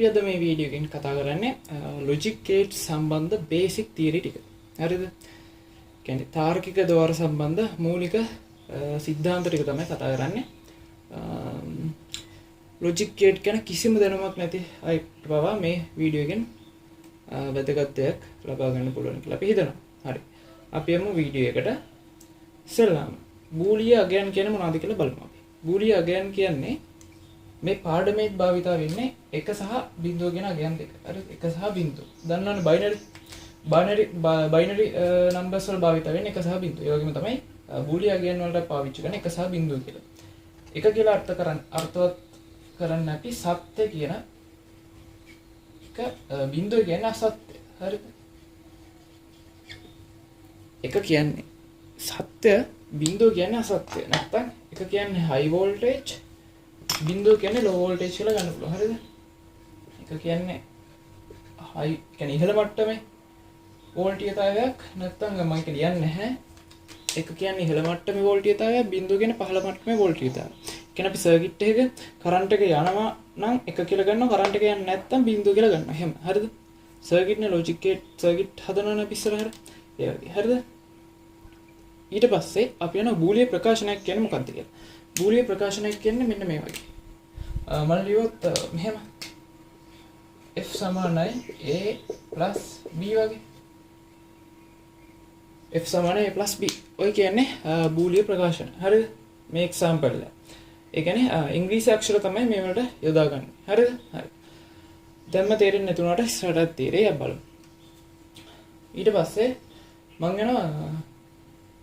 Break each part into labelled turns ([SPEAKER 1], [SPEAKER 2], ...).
[SPEAKER 1] අපි අද මේ වීඩියෝ එකෙන් කතා කරන්නේ logic gate සම්බන්ධ basic theory ටික. හරිද? කියන්නේ තාර්කික ద్వාර සම්බන්ධ මූලික සිද්ධාන්ත ටික තමයි කතා කරන්නේ. logic gate ගැන කිසිම දැනුමක් නැති අයට පවා මේ වීඩියෝ එකෙන් වැදගත් දෙයක් ලබා ගන්න පුළුවන් කියලා අපි හිතනවා. හරි. අපි යමු වීඩියෝ එකට. ඉස්සෙල්ලාම බූලිය අගයන් කියන්නේ මොනවද කියලා බලමු අපි. බූලිය අගයන් කියන්නේ මේ පාඩමේ භාවිතා වෙන්නේ 1 සහ 0 කියන අගයන් දෙක. හරි 1 සහ 0. දන්නවනේ බයිනරි නම්බර්ස් වල භාවිතා වෙන්නේ 1 සහ 0. ඒ වගේම තමයි බූලිය අගයන් වලට පාවිච්චි කරන 1 සහ 0 කියලා. 1 කියලා අර්ථවත් කරන්න අපි සත්‍ය කියන එක 0 කියන්නේ අසත්‍ය. හරිද? 1 කියන්නේ සත්‍ය 0 කියන්නේ අසත්‍ය. නැත්නම් 1 කියන්නේ high voltage 0 කියන්නේ low voltage කියලා ගන්න පුළුවන්. හරිද? 1 කියන්නේ high කියන්නේ ඉහළ මට්ටමේ වෝල්ටීයතාවයක් නැත්නම් මම කියන්නේ නැහැ. 1 කියන්නේ ඉහළ මට්ටමේ වෝල්ටීයතාවයක් 0 කියන්නේ පහළ මට්ටමේ වෝල්ටීයතාවය. කියන්නේ අපි සර්කිට් එකක කරන්ට් එක යනවා නම් 1 කියලා ගන්නවා කරන්ට් එක යන්නේ නැත්නම් 0 කියලා ගන්නවා. එහෙම. හරිද? සර්කිට් නේ ලොජික් ගේට් සර්කිට් හදනවනේ අපි ඉස්සරහට. ඒ වගේ. හරිද? ඊට පස්සේ අපි යන බූලිය ප්‍රකාශනයක් කියන්නේ මොකක්ද කියලා. බූලිය ප්‍රකාශනයක් කියන්නේ මෙන්න මේ වගේ. මම ලියුවොත් මෙහෙම f සමානයි a b වගේ. f සමානයි a b. ඔය කියන්නේ බූලිය ප්‍රකාශන. හරිද? මේ එක්සැම්පල් එක. ඒ කියන්නේ ඉංග්‍රීසි අක්ෂර තමයි මේ වලට යොදාගන්නේ. හරිද? හරි. දැන්ම තේරෙන්නේ නැතුණාට ඉස්සරහට තේරෙයි බලමු. ඊට පස්සේ මම යනවා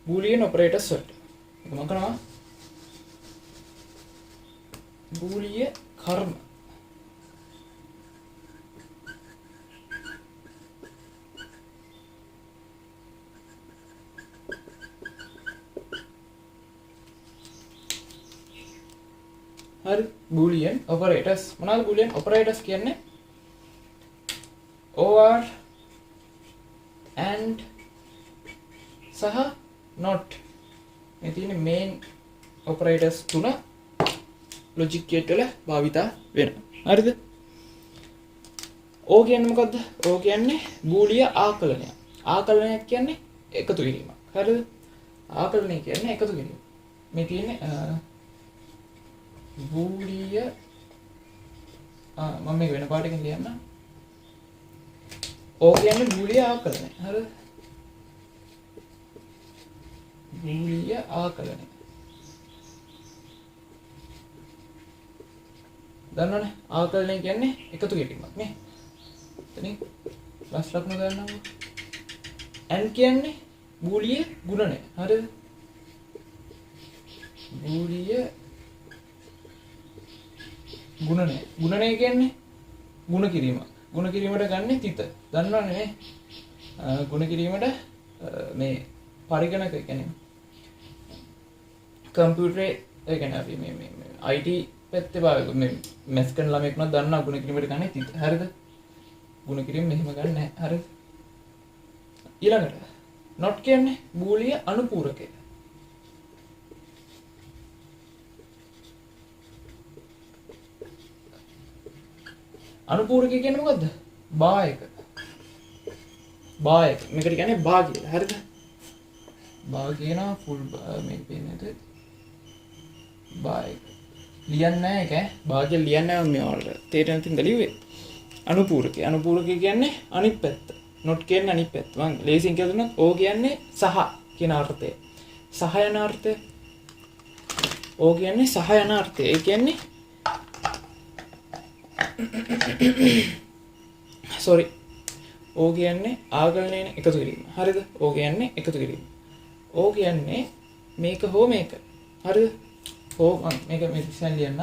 [SPEAKER 1] බූලියන් ඔපරේටර්ස් වලට. ඒක මම කරනවා බූලිය කර්ම. හරි බූලියන් ඔපරේටර්ස් මොනවාද බූලියන් ඔපරේටර්ස් කියන්නේ or and සහ not මේ තියෙන main operators තුන logic gate වල භාවිතා වෙනවා. හරිද? O කියන්නේ මොකද්ද? O කියන්නේ බූලිය ආකලනය. ආකලනයක් කියන්නේ එකතු කිරීමක්. හරිද? ආකලනය කියන්නේ එකතු කිරීම. මේ තියෙන්නේ බූලිය මම මේක වෙන පාටකින් ලියන්න. O කියන්නේ බූලිය ආකලනය. හරිද? බූලිය ආකලනය. දන්නවනේ ආකලනය කියන්නේ එකතු කිරීමක් නේ. එතනින් ප්ලස් ලකුණු ගන්නවා. n කියන්නේ බූලිය ගුණනය. හරිද? බූලිය ගුණනය. ගුණනය කියන්නේ ගුණ කිරීම. ගුණ කිරීමට ගන්න තිත. දන්නවනේ නේ? ගුණ කිරීමට මේ පරිගණක කියන්නේ කම්පියුටරේ ඒ කියන්නේ අපි මේ IT පැත්තේ භාවිත මේ මැස් කරන ළමෙක් නම් දන්නා ගුණ කිරීමට ගන්න තිත. හරිද? ගුණ කිරීම මෙහෙම ගන්න නැහැ. හරිද? ඊළඟට not කියන්නේ බූලිය අනුපූරකය. අනුපූරකය කියන්නේ මොකද්ද? බායක. බායක. මේකට කියන්නේ බා කියලා. හරිද? බා කියන ෆුල් මේ පේන්නේ බායක. ලියන්නේ නැහැ ඒක ඈ. බා කියලා ලියන්නේ නැහැ මේ වලට. තේරෙන තින්ද ලිව්වේ? අනුපූරකය. අනුපූරකය කියන්නේ අනිත් පැත්ත. not කියන්නේ අනිත් පැත්ත. මම ලේසියෙන් කියලා දුන්නොත් O කියන්නේ සහ කියන අර්ථය. සහ යන අර්ථය. O කියන්නේ සහ යන අර්ථය. ඒ කියන්නේ sorry O කියන්නේ ආකලනයේ එකතු කිරීම. හරිද? O කියන්නේ එකතු කිරීම. O කියන්නේ මේක හෝ මේක. හරිද? O මේක ඉස්සෙන් ලියන්න.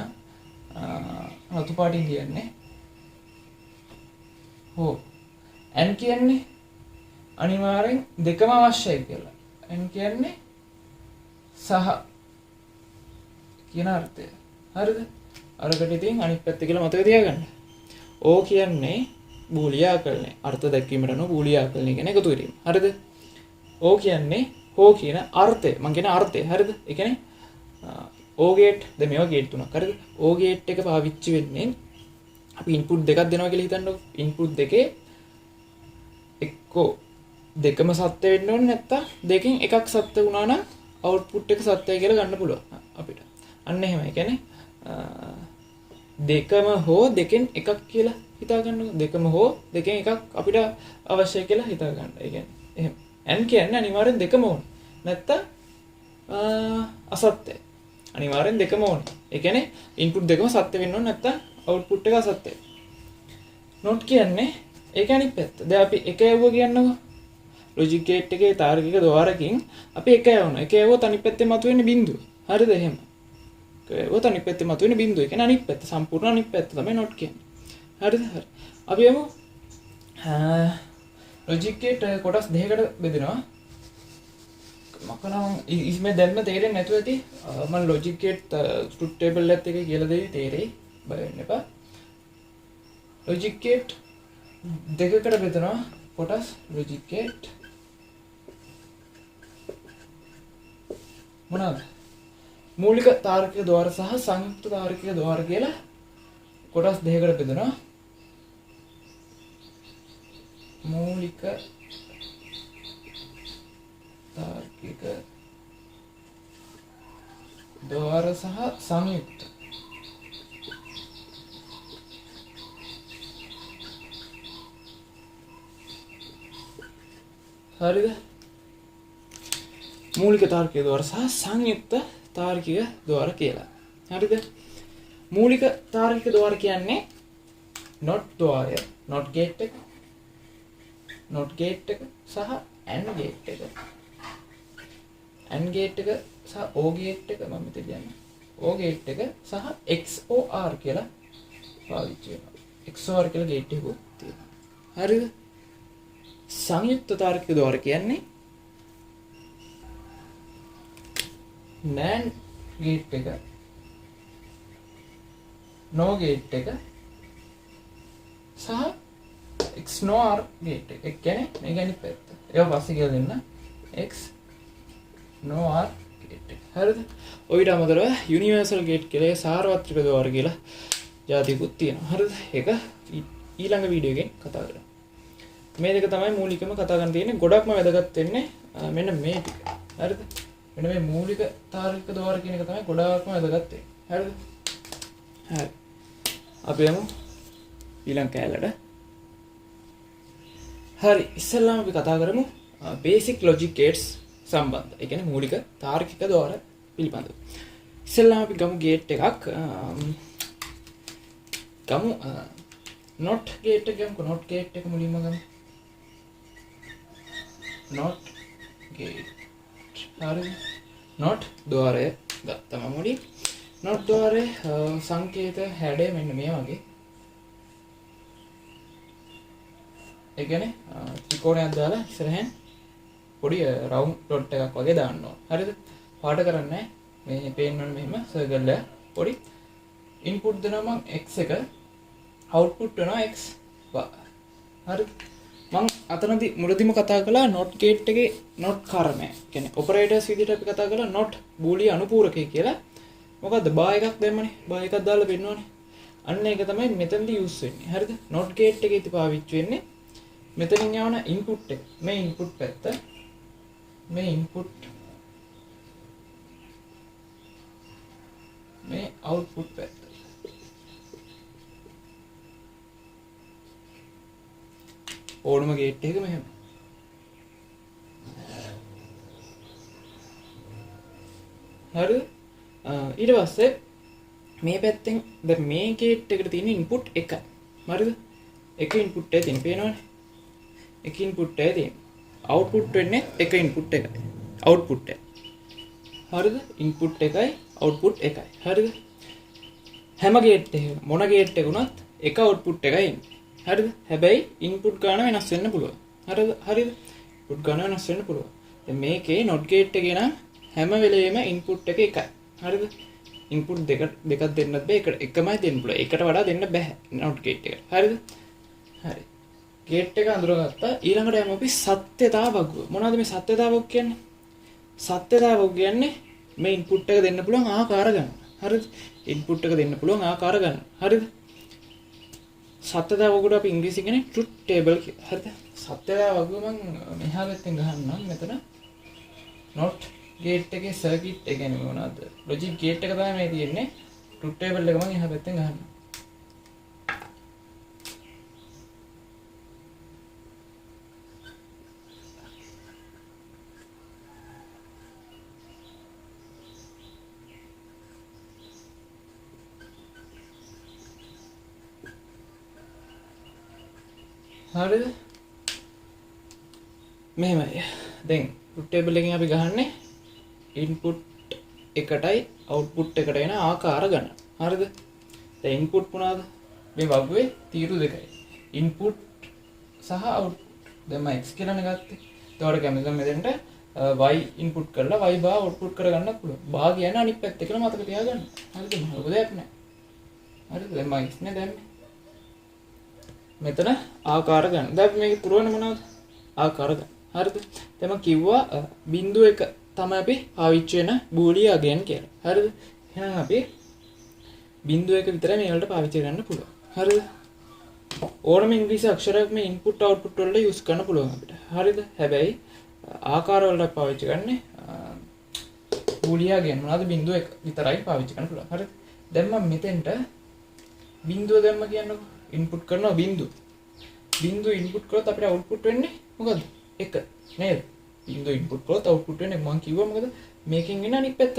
[SPEAKER 1] රතු පාටින් ලියන්නේ. හෝ n කියන්නේ අනිවාර්යෙන් දෙකම අවශ්‍යයි කියලා. n කියන්නේ සහ කියන අර්ථය. හරිද? අරකට ඉතින් අනිත් පැත්ත කියලා මතක තියාගන්න. O කියන්නේ බූලිය ආකලනය. අර්ථ දැක්වීමට අනුව බූලිය ආකලනය කියන එකතු කිරීම. හරිද? O කියන්නේ හෝ කියන අර්ථය. මම කියන අර්ථය. හරිද? ඒ කියන්නේ O gate දැන් මේවා gate තුනක්. හරිද? O gate එක පාවිච්චි වෙන්නේ අපි ඉන්පුට් දෙකක් දෙනවා කියලා හිතන්නකො. ඉන්පුට් දෙකේ එක්කෝ දෙකම සත්‍ය වෙන්න ඕනේ නැත්තම් දෙකෙන් එකක් සත්‍ය වුණා නම් අවුට්පුට් එක සත්‍යයි කියලා ගන්න පුළුවන් අපිට. අන්න එහෙමයි. කියන්නේ දෙකම හෝ දෙකෙන් එකක් කියලා හිතා ගන්නකො. දෙකම හෝ දෙකෙන් එකක් අපිට අවශ්‍යයි කියලා හිතා ගන්න. ඒ කියන්නේ එහෙම. n කියන්නේ අනිවාර්යෙන් දෙකම ඕනේ. නැත්තම් අසත්‍යයි. අනිවාර්යෙන් දෙකම ඕනේ. ඒ කියන්නේ ඉන්පුට් දෙකම සත්‍ය වෙන්න ඕනේ නැත්තම් අවුට්පුට් එක අසත්‍යයි. not කියන්නේ ඒක අනිත් පැත්ත. දැන් අපි එක යවුව කියන්නකො. ලොජික් ගේට් එකේ තාර්කික ద్వාරකින් අපි එක යවනවා. එක යවුවොත් අනිත් පැත්තේ මතුවෙන්නේ බිඳුව. හරිද එහෙම? එක යවුවොත් අනිත් පැත්තේ මතුවෙන්නේ බිඳුව. ඒ කියන්නේ අනිත් පැත්ත සම්පූර්ණ අනිත් පැත්ත තමයි not කියන්නේ. හරිද? හරි. අපි යමු ලොජික් ගේට් කොටස් දෙකකට බෙදෙනවා. මකනම් ඉස්මේ දැන්ම තේරෙන්නේ නැතුව ඇති. මම ලොජික් ගේට් ට්‍රුත් ටේබල් එකත් එක කියලා දෙවි තේරෙයි. බය වෙන්න එපා. ලොජික් ගේට් දෙකකට බෙදෙනවා කොටස් ලොජික් ගේට් මොනවාද? මූලික තාර්කික ద్వාර සහ සංයුක්ත තාර්කික ద్వාර කියලා කොටස් දෙකකට බෙදෙනවා. මූලික තාර්කික ద్వාර සහ සංයුක්ත. හරිද? මූලික තාර්කික ద్వාර සහ සංයුක්ත තාර්කික ద్వාර කියලා. හරිද? මූලික තාර්කික ద్వාර කියන්නේ not ద్వාරය, not gate එක, not gate එක සහ and gate එක. and gate එක සහ o gate එක මම මෙතන කියන්නේ. o gate එක සහ XOR කියලා පාවිච්චි වෙනවා. XOR කියලා gate එකක් තියෙනවා. හරිද? සංයුක්ත තාර්කික ద్వාර කියන්නේ NAND gate එක, NOR gate එක සහ XNOR gate එක. ඒ කියන්නේ මේක අනිත් පැත්ත. ඒක පස්සේ කියලා දෙන්න. XNOR gate එක. හරිද? ඔයිට අමතරව universal gate කියලා සාර්වත්‍රික ద్వාර කියලා જાතියකුත් තියෙනවා. හරිද? ඒක ඊළඟ වීඩියෝ එකෙන් කතා කරමු. මේ දෙක තමයි මූලිකම කතා කරන්න තියෙන්නේ. ගොඩක්ම වැදගත් වෙන්නේ මෙන්න මේ ටික. හරිද? මෙන්න මේ මූලික තාර්කික ద్వාර කියන එක තමයි ගොඩාක්ම වැදගත් වෙන්නේ. හරිද? හරි. අපි යමු ඊළඟ කැලලට. හරි. ඉස්සෙල්ලාම අපි කතා කරමු බේසික් ලොජික් ගේට්ස් සම්බන්ධ. ඒ කියන්නේ මූලික තාර්කික ద్వාර පිළිබඳව. ඉස්සෙල්ලාම අපි ගමු ගේට් එකක්. ගමු not gate එක ගමුකෝ. not gate එක මුලින්ම ගමු. not gate. හරි. not ద్వාරය ගත්තම මුලින්. not ద్వාරයේ සංකේත හැඩය මෙන්න මේ වගේ. ඒ කියන්නේ ත්‍රිකෝණයක් දාලා ඉස්සරහෙන් පොඩි රවුන්ඩ් ඩොට් එකක් වගේ දාන්න ඕන. හරිද? පාට කරන්නේ මේ පේන්නවනේ මෙහෙම සර්කල් එක. පොඩි ඉන්පුට් දෙනවා මම x එක, අවුට්පුට් වෙනවා x bar. හරිද? මම අතනදී මුලදීම කතා කළා not gate එකේ not කර්මය. කියන්නේ ඔපරේටර්ස් විදිහට අපි කතා කළා not බූලිය අනුපූරකය කියලා. මොකද්ද? bar එකක් දැම්මනේ. bar එකක් දාලා පෙන්නවනේ. අන්න ඒක තමයි මෙතනදී යූස් වෙන්නේ. හරිද? not gate එකේ ඉති පාවිච්චි වෙන්නේ මෙතනින් යවන ඉන්පුට් එක. මේ ඉන්පුට් පැත්ත. මේ ඉන්පුට්. මේ අවුට්පුට් පැත්ත. ඕනම ගේට් එකක මෙහෙම. හරිද? ඊට පස්සේ මේ පැත්තෙන් දැන් මේ ගේට් එකට තියෙන ඉන්පුට් එකයි. හරිද? එක ඉන්පුට් එකයි තියෙන පේනවනේ. එක ඉන්පුට් එකයි තියෙන. අවුට්පුට් වෙන්නේ එක ඉන්පුට් එකයි. අවුට්පුට් එක. හරිද? ඉන්පුට් එකයි අවුට්පුට් එකයි. හරිද? හැම ගේට් එකක මොන ගේට් එක වුණත් එක අවුට්පුට් එකයි එන්නේ. හරිද? හැබැයි ඉන්පුට් ගාන වෙනස් වෙන්න පුළුවන්. හරිද? හරිද? ඉන්පුට් ගාන වෙනස් වෙන්න පුළුවන්. දැන් මේකේ not gate එකේ නම් හැම වෙලෙම ඉන්පුට් එක එකයි. හරිද? ඉන්පුට් දෙකක් දෙන්නත් බෑ. එකමයි දෙන්න පුළුවන්. එකට වඩා දෙන්න බෑ not gate එකට. හරිද? හරි. ගේට් එක අඳුරගත්තා. ඊළඟට යමු අපි සත්‍යතාවක. මොනවද මේ සත්‍යතාවක කියන්නේ? සත්‍යතාවක කියන්නේ මේ ඉන්පුට් එක දෙන්න පුළුවන් ආකාර ගන්න. හරිද? ඉන්පුට් එක දෙන්න පුළුවන් ආකාර ගන්න. හරිද? සත්‍යතාව වගුවට අපි ඉංග්‍රීසි කියන්නේ truth table කියලා. හරිද? සත්‍යතාව වගුව මම මෙහා පැත්තෙන් ගහන්නම්. මෙතන not gate එකේ circuit එක කියන්නේ මොනවද? logic gate එක තමයි මේ තියෙන්නේ. truth table එක මම එහා පැත්තෙන් ගහන්නම්. හරිද? මෙහෙමයි. දැන් truth table එකෙන් අපි ගහන්නේ input එකටයි output එකට එන ආකාර ගණන. හරිද? දැන් input මොනවාද? මේ වගුවේ තීරු දෙකයි. input සහ output. දැන් මම x කියලානේ ගත්තේ. ඒතකොට කැමතිද මෙතෙන්ට y input කරලා y බා output කරගන්නත් පුළුවන්. බා කියන්නේ අනිත් පැත්ත කියලා මතක තියාගන්න. හරිද? මොකද දෙයක් නැහැ. හරිද? දැන් මම x නේ දැම්මේ. මෙතන ආකාර ගන්න. දැන් මේක පුරවන්නේ මොනවද? ආකාර ගන්න. හරිද? දැන් මම කිව්වා බිංදුව එක තමයි අපි පාවිච්චි වෙන බූලිය අගයන් කියලා. හරිද? එහෙනම් අපි බිංදුව එක විතරයි මේ වලට පාවිච්චි කරන්න පුළුවන්. හරිද? ඕනම ඉංග්‍රීසි අක්ෂරයක් මේ ඉන්පුට් අවුට්පුට් වලට යූස් කරන්න පුළුවන් අපිට. හරිද? හැබැයි ආකාර වලට පාවිච්චි කරන්නේ බූලිය අගයන් මොනවද බිංදුව එක විතරයි පාවිච්චි කරන්න පුළුවන්. හරිද? දැන් මම මෙතෙන්ට බිංදුව දැම්ම කියන්නකො. ඉන්පුට් කරනවා බිංදුව. බිංදුව ඉන්පුට් කරොත් අපිට අවුට්පුට් වෙන්නේ මොකද්ද? 1 නේද? බිංදුව ඉන්පුට් කරොත් අවුට්පුට් වෙන්නේ මම කිව්වා මොකද? මේකෙන් එන අනිත් පැත්ත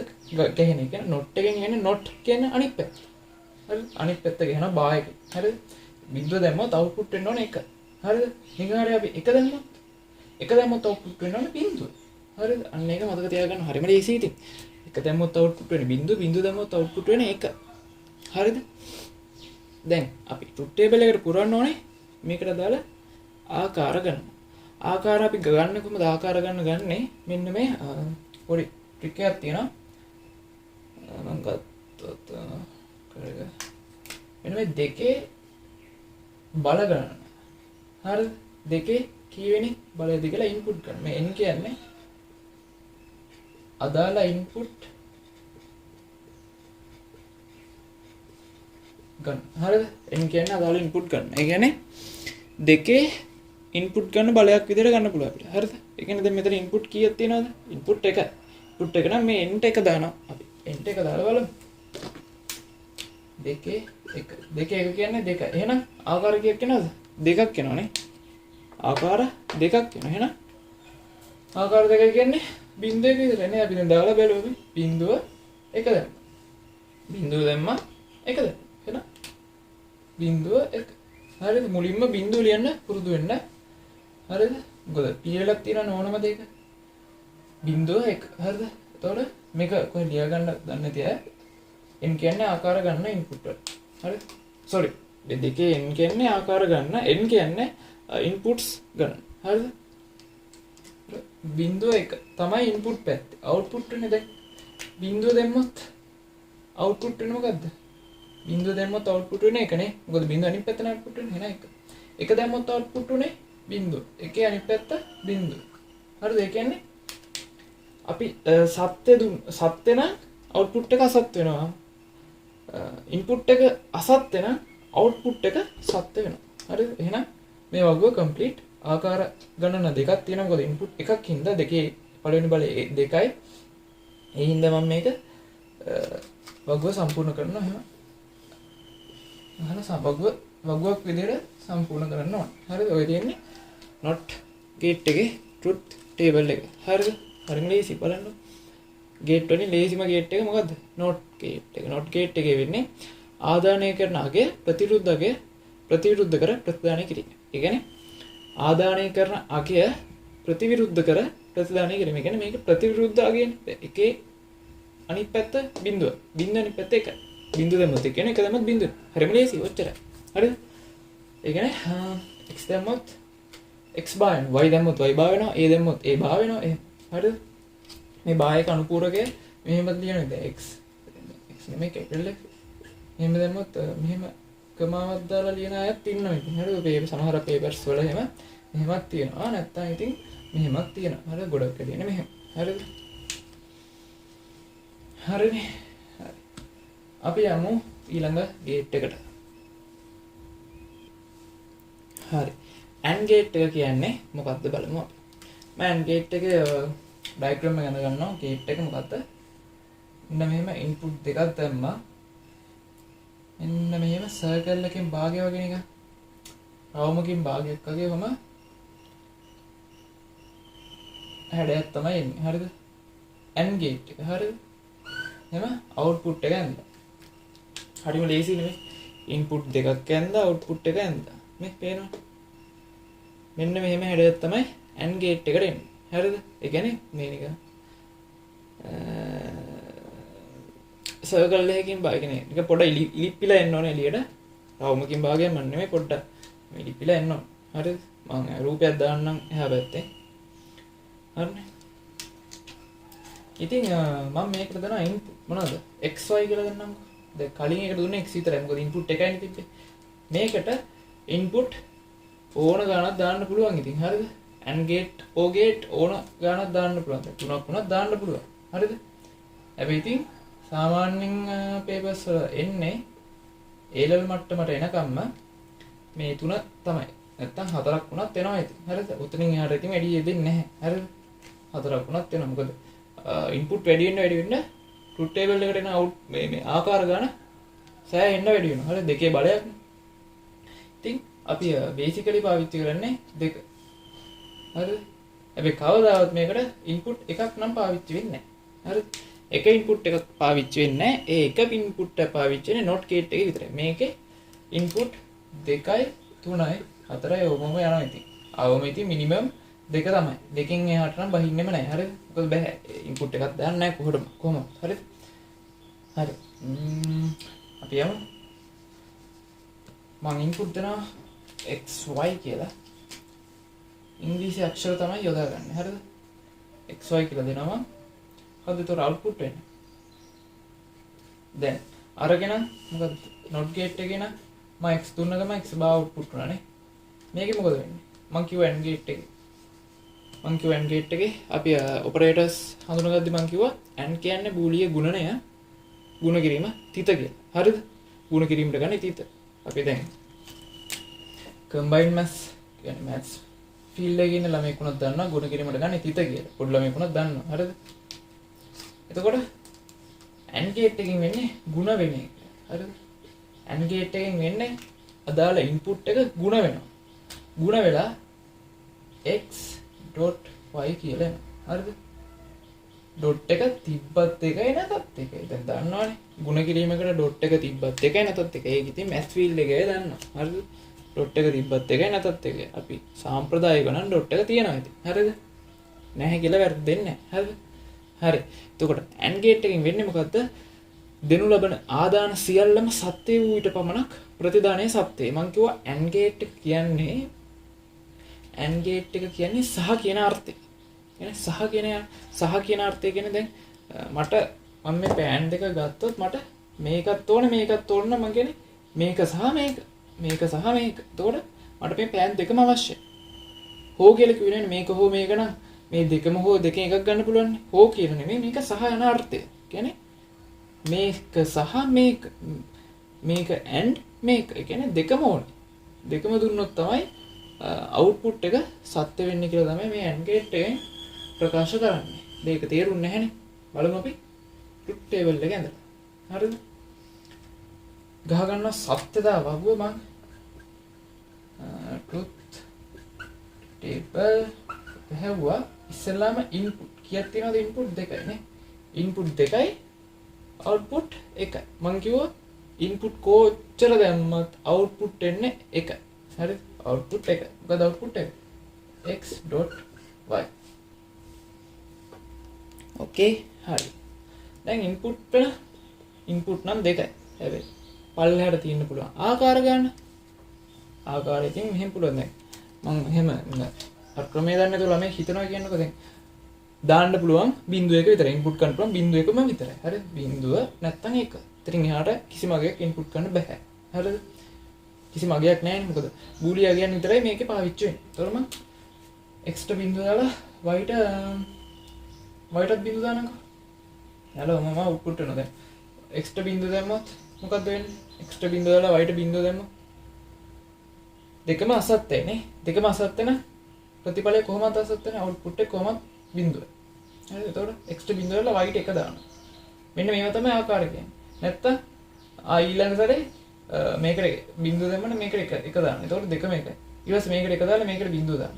[SPEAKER 1] ගහන එක. not එකෙන් එන්නේ not කියන අනිත් පැත්ත. හරිද? අනිත් පැත්ත ගහන බා එක. හරිද? බිංදුව දැම්මොත් අවුට්පුට් වෙන්න ඕනේ 1. හරිද? ඊගාරේ අපි 1 දැම්මොත් 1 දැම්මොත් අවුට්පුට් වෙන්න ඕනේ බිංදුව. හරිද? අන්න ඒක මතක තියාගන්න හරියම ලේසි ඉතින්. 1 දැම්මොත් අවුට්පුට් වෙන්නේ බිංදුව, බිංදුව දැම්මොත් අවුට්පුට් වෙන්නේ 1. හරිද? දැන් අපි truth table එකට පුරවන්න ඕනේ මේකට දාලා ආකාර ගන්න. ආකාර අපි ගන්න කොහොමද ආකාර ගන්නේ? මෙන්න මේ පොඩි ට්‍රික් එකක් තියෙනවා. මම ගත්තොත් කරගන්න. මෙන්න මේ දෙකේ බල ගණන. හරිද? දෙකේ කීවෙනි බලයද කියලා ඉන්පුට් කරන. මේ n කියන්නේ අදාළ ඉන්පුට් ගන්න. හරිද? n කියන්නේ අදාළ ඉන්පුට් ගන්න. ඒ කියන්නේ දෙකේ ඉන්පුට් ගන්න බලයක් විදිහට ගන්න පුළුවන් අපිට. හරිද? ඒ කියන්නේ දැන් මෙතන ඉන්පුට් කීයක් තියෙනවද? ඉන්පුට් 1. ඉන්පුට් එක නම් මේ n ට 1 දානවා. අපි n ට 1 දාලා බලමු. දෙකේ 1. දෙකේ 1 කියන්නේ 2. එහෙනම් ආකාර කීයක් එනවද? 2ක් එනවනේ. ආකාර 2ක් එනවා. එහෙනම් ආකාර 2 කියන්නේ බිංදුවක විතරයි නේ. අපි දැන් දාලා බලමු. බිංදුව 1 දැම්මා. බිංදුව දැම්මා 1 දැම්මා. එහෙනම් බිංදුව 1. හරිද? මුලින්ම බිංදුව ලියන්න පුරුදු වෙන්න. හරිද? මොකද පිළිවෙලක් තියෙන ඕනම දෙයක. බිංදුව 1. හරිද? එතකොට මේක කොහෙද ලියා ගන්න දන්නේ නැති අය n කියන්නේ ආකාර ගන්න ඉන්පුට් වල. හරිද? sorry. මේ දෙකේ n කියන්නේ ආකාර ගන්න, n කියන්නේ ඉන්පුට්ස් ගන්න. හරිද? බිංදුව 1 තමයි ඉන්පුට් පැත්තේ. අවුට්පුට් වෙන්නේ දැන් බිංදුව දැම්මොත් අවුට්පුට් වෙන්නේ මොකද්ද? බිංදුව දැම්මොත් අවුට්පුට් වෙන්නේ 1 නේ. මොකද බිංදුව අනිත් පැත්තට අවුට්පුට් වෙන්නේ එහෙනම් 1. 1 දැම්මොත් අවුට්පුට් උනේ බිංදුව. 1 අනිත් පැත්ත බිංදුව. හරිද? ඒ කියන්නේ අපි සත්‍ය නම් අවුට්පුට් එක අසත්‍ය වෙනවා. ඉන්පුට් එක අසත්‍ය නම් අවුට්පුට් එක සත්‍ය වෙනවා. හරිද? එහෙනම් මේ වගුව කම්ප්ලීට් ආකාර ගණන දෙකක් තියෙනවා. මොකද ඉන්පුට් එකක් හින්දා දෙකේ පළවෙනි බලය 2යි. ඒ හින්දා මම මේක වගුව සම්පූර්ණ කරනවා. එහෙනම් වගුවක් විදිහට සම්පූර්ණ කරන්න ඕන. හරිද? ඔය තියෙන්නේ not gate එකේ truth table එක. හරිද? හරිම ලේසි බලන්න. gate වලින් ලේසිම gate එක මොකද්ද? not gate එක. not gate එකේ වෙන්නේ ආදානය කරන අගය ප්‍රතිවිරුද්ධ කර ප්‍රතිදානය කිරීම. ඒ කියන්නේ ආදානය කරන අගය ප්‍රතිවිරුද්ධ කර ප්‍රතිදානය කිරීම. ඒ කියන්නේ මේක ප්‍රතිවිරුද්ධ අගයනේ. එකේ අනිත් පැත්ත බිංදුව. බිංදුව අනිත් පැත්ත 1. බිංදුව දැම්මොත් 1 කියන්නේ 1 දැම්මොත් බිංදුව. හරිම ලේසි ඔච්චරයි. හරිද? ඒ කියන්නේ x දැම්මොත් x බා වෙනවා. y දැම්මොත් y බා වෙනවා. a දැම්මොත් a බා වෙනවා. එහෙම. හරිද? මේ බා එක අනුපූරකය මෙහෙම ලියන්නේ දැන් x නෙමෙයි කැපිටල් x. එහෙම දැම්මොත් මෙහෙම කමාවක් දාලා ලියන අයත් ඉන්නවා ඉතින්. හරිද? මේ සමහර පේපර්ස් වල එහෙමත් තියෙනවා. නැත්තම් ඉතින් මෙහෙමත් තියෙනවා. හරිද? ගොඩක් තියෙන්නේ මෙහෙම. හරිද? හරිනේ. හරි. අපි යමු ඊළඟ ගේට් එකට. හරි. AND gate එක කියන්නේ මොකක්ද බලමු අපි. මම AND gate එකේ diagram එක ගන්නවා. gate එක මොකක්ද? මෙන්න මෙහෙම input දෙකක් දැම්මා. මෙන්න මෙහෙම circle එකකින් භාගය වගේ එක. රවුමකින් භාගයක් වගේ වම හැඩයක් තමයි එන්නේ. හරිද? AND gate එක. හරිද? එහෙම output එක ඇඳලා. හරිම ලේසි නෙමෙයි. input දෙකක් ඇඳලා output එක ඇඳලා. මේ පේනවා. මෙන්න මෙහෙම හැඩයක් තමයි AND gate එකට එන්නේ. හරිද? ඒ කියන්නේ මේ නිකන් සර්කල් එකකින් භාගනේ. නික පොඩ ඉලිප්පිලා එන්න ඕනේ එළියට. රවුමකින් භාගයක් මන් නෙමෙයි පොඩ්ඩක් මේ ඉලිප්පිලා එන්න ඕනේ. හරිද? මම රූපයක් දාන්නම් එහා පැත්තේ. හරිනේ. ඉතින් මම මේකට දානවා ඉන්පුට් මොනවද? xy කියලා දෙන්නම්කෝ. දැන් කලින් එකට දුන්නේ x විතරයි. මොකද ඉන්පුට් එකයිනේ තිබ්බේ. මේකට ඉන්පුට් ඕන ගානක් දාන්න පුළුවන් ඉතින්. හරිද? AND gate O gate ඕන ගානක් දාන්න පුළුවන්. තුනක් වුණත් දාන්න පුළුවන්. හරිද? හැබැයි ඉතින් සාමාන්‍යයෙන් පේපර්ස් වල එන්නේ A level මට්ටමට එනකම්ම මේ තුන තමයි. නැත්තම් හතරක් වුණත් එනවා ඉතින්. හරිද? උතනින් එහාට ඉතින් වැඩි දෙන්නේ නැහැ. හරිද? හතරක් වුණත් එනවා. මොකද ඉන්පුට් වැඩි වෙන්න ට්‍රූත් ටේබල් එකට එන අවුට් මේ ආකාර ගන්න සෑහෙන්න වැඩි වෙනවා. හරිද? දෙකේ බලයක්නේ. ඉතින් අපි බේසිකලි පාවිච්චි කරන්නේ දෙක. හරිද? හැබැයි කවදාවත් මේකට ඉන්පුට් එකක් නම් පාවිච්චි වෙන්නේ නැහැ. හරිද? එක ඉන්පුට් එකක් පාවිච්චි වෙන්නේ නැහැ. ඒ එක ඉන්පුට් එක පාවිච්චි වෙන්නේ not gate එකේ විතරයි. මේකේ ඉන්පුට් 2යි 3යි 4යි ඔබම යනවා ඉතින්. අවම ඉතින් මිනිමම් දෙක තමයි. දෙකෙන් එහාට නම් බහින්නෙම නැහැ. හරිද? මොකද බෑ. ඉන්පුට් එකක් දාන්න නැහැ කොහොමද? හරිද? හරි. අපි යමු. මම ඉන්පුට් දෙනවා xy කියලා. ඉංග්‍රීසි අක්ෂර තමයි යොදාගන්නේ. හරිද? xy කියලා දෙනවා. හරිද? ඒතර අවුට්පුට් වෙන්නේ. දැන් අරගෙන මොකද not gate එකේ නම් මම x දුන්න ගම x බා අවුට්පුට් වුණානේ. මේකේ මොකද වෙන්නේ? මම කිව්ව AND gate එකේ අපි ඔපරේටර්ස් හඳුනගද්දි මම කිව්වා AND කියන්නේ බූලිය ගුණනය ගුණ කිරීම තිත කියලා. හරිද? ගුණ කිරීමට ගන්නේ තිත. අපි දැන් combined maths කියන්නේ maths field එකේ ඉන්න ළමයෙක් වුණත් දන්නවා ගුණ කිරීමට ගන්නේ තිත කියලා. පොඩි ළමයෙක් වුණත් දන්නවා. හරිද? එතකොට AND gate එකකින් වෙන්නේ ಗುಣ වෙන එක. හරිද? AND gate එකෙන් වෙන්නේ අදාළ ඉන්පුට් එක ಗುಣ වෙනවා. ಗುಣ වෙලා x.y කියලා එනවා. හරිද? ඩොට් එක තිබ්බත් එකයි නැතත් එකයි. දැන් දන්නවනේ. ಗುಣ කිරීමකට ඩොට් එක තිබ්බත් එකයි නැතත් එකයි. ඒක ඉතින් math field එකේ දන්නවා. හරිද? ඩොට් එක තිබ්බත් එකයි නැතත් එකයි. අපි සාම්ප්‍රදායික නම් ඩොට් එක තියනවා ඉතින්. හරිද? නැහැ කියලා වැරද්දෙන්නේ නැහැ. හරිද? හරි. එතකොට AND gate එකෙන් වෙන්නේ මොකද්ද? දෙනු ලබන ආදාන සියල්ලම සත්‍ය වූ ඊට පමණක් ප්‍රතිදානයේ සත්‍යයි. මම කිව්වා AND gate එක කියන්නේ සහ කියන අර්ථය. කියන්නේ සහ කියන අර්ථය කියන්නේ දැන් මට මම මේ පෑන් දෙක ගත්තොත් මට මේකත් ඕනේ මේකත් ඕන නම් මම කියන්නේ මේක සහ මේක සහ මේක. එතකොට මට මේ පෑන් දෙකම අවශ්‍යයි. හෝ කියලා කියුවේ මේක හෝ මේක නම් මේ දෙකම හෝ දෙකෙන් එකක් ගන්න පුළුවන්. හෝ කියන නෙමෙයි මේක සහ යන අර්ථය. කියන්නේ මේක සහ මේක and මේක. ඒ කියන්නේ දෙකම ඕනේ. දෙකම දුන්නොත් තමයි අවුට්පුට් එක සත්‍ය වෙන්නේ කියලා තමයි මේ AND gate එකෙන් ප්‍රකාශ කරන්නේ. මේක තේරුන්නේ නැහැනේ. බලමු අපි ට්‍රූත් ටේබල් එක ඇඳලා. හරිද? ගහ ගන්න සත්‍යතා වගුව මම ට්‍රූත් ටේබල් හැවුවා. ඉස්සෙල්ලාම ඉන්පුට් කීයක් තියෙනවද? ඉන්පුට් දෙකයි නේ. ඉන්පුට් දෙකයි අවුට්පුට් එකයි. මම කිව්වා ඉන්පුට් කොච්චර දැම්මත් අවුට්පුට් එන්නේ එකයි. හරිද? output එක. මොකද output එක? x.y. ඕකේ හරි. දැන් input නම් දෙකයි. හැබැයි පල්ලෙහාට තියෙන්න පුළුවන්. ආකාර ගන්න. ආකාරය ඉතින් මෙහෙම පුළුවන් දැන්. මම එහෙම අර ක්‍රමයේ දන්නේ නැතුව ළමයි හිතනවා කියනකොට දැන් දාන්න පුළුවන් බිංදුව එක විතරයි. input කරන්න පුළුවන් බිංදුව එකම විතරයි. හරිද? බිංදුව නැත්තම් එක. ඉතින් එහාට කිසිම අගයක් input කරන්න බෑ. හරිද? කිසිම අගයක් නැහැ නේ. මොකද බූලියා කියන්නේ විතරයි මේකේ පාවිච්චි වෙන්නේ. ඒතර මම x ට බිංදුව දාලා y ටත් බිංදුව දානකෝ. හලෝ මම output වෙනවා දැන්. x ට බිංදුව දැම්මොත් මොකද්ද වෙන්නේ? x ට බිංදුව දාලා y ට බිංදුව දැම්මොත් දෙකම අසත්‍යනේ. දෙකම අසත්‍ය නම් ප්‍රතිඵලය කොහොමද අසත්‍යනේ? අවුට්පුට් එක කොහොමද බිඳුව. හරිද? එතකොට x බිඳුව වල y එක දානවා. මෙන්න මේවා තමයි ආකාර කියන්නේ. නැත්තම් ඊළඟ සැරේ මේකට බිඳුව දැම්මම මේකට එක දාන්න. එතකොට දෙකම එකයි. ඊට පස්සේ මේකට එක දාලා මේකට බිඳුව දාන්න.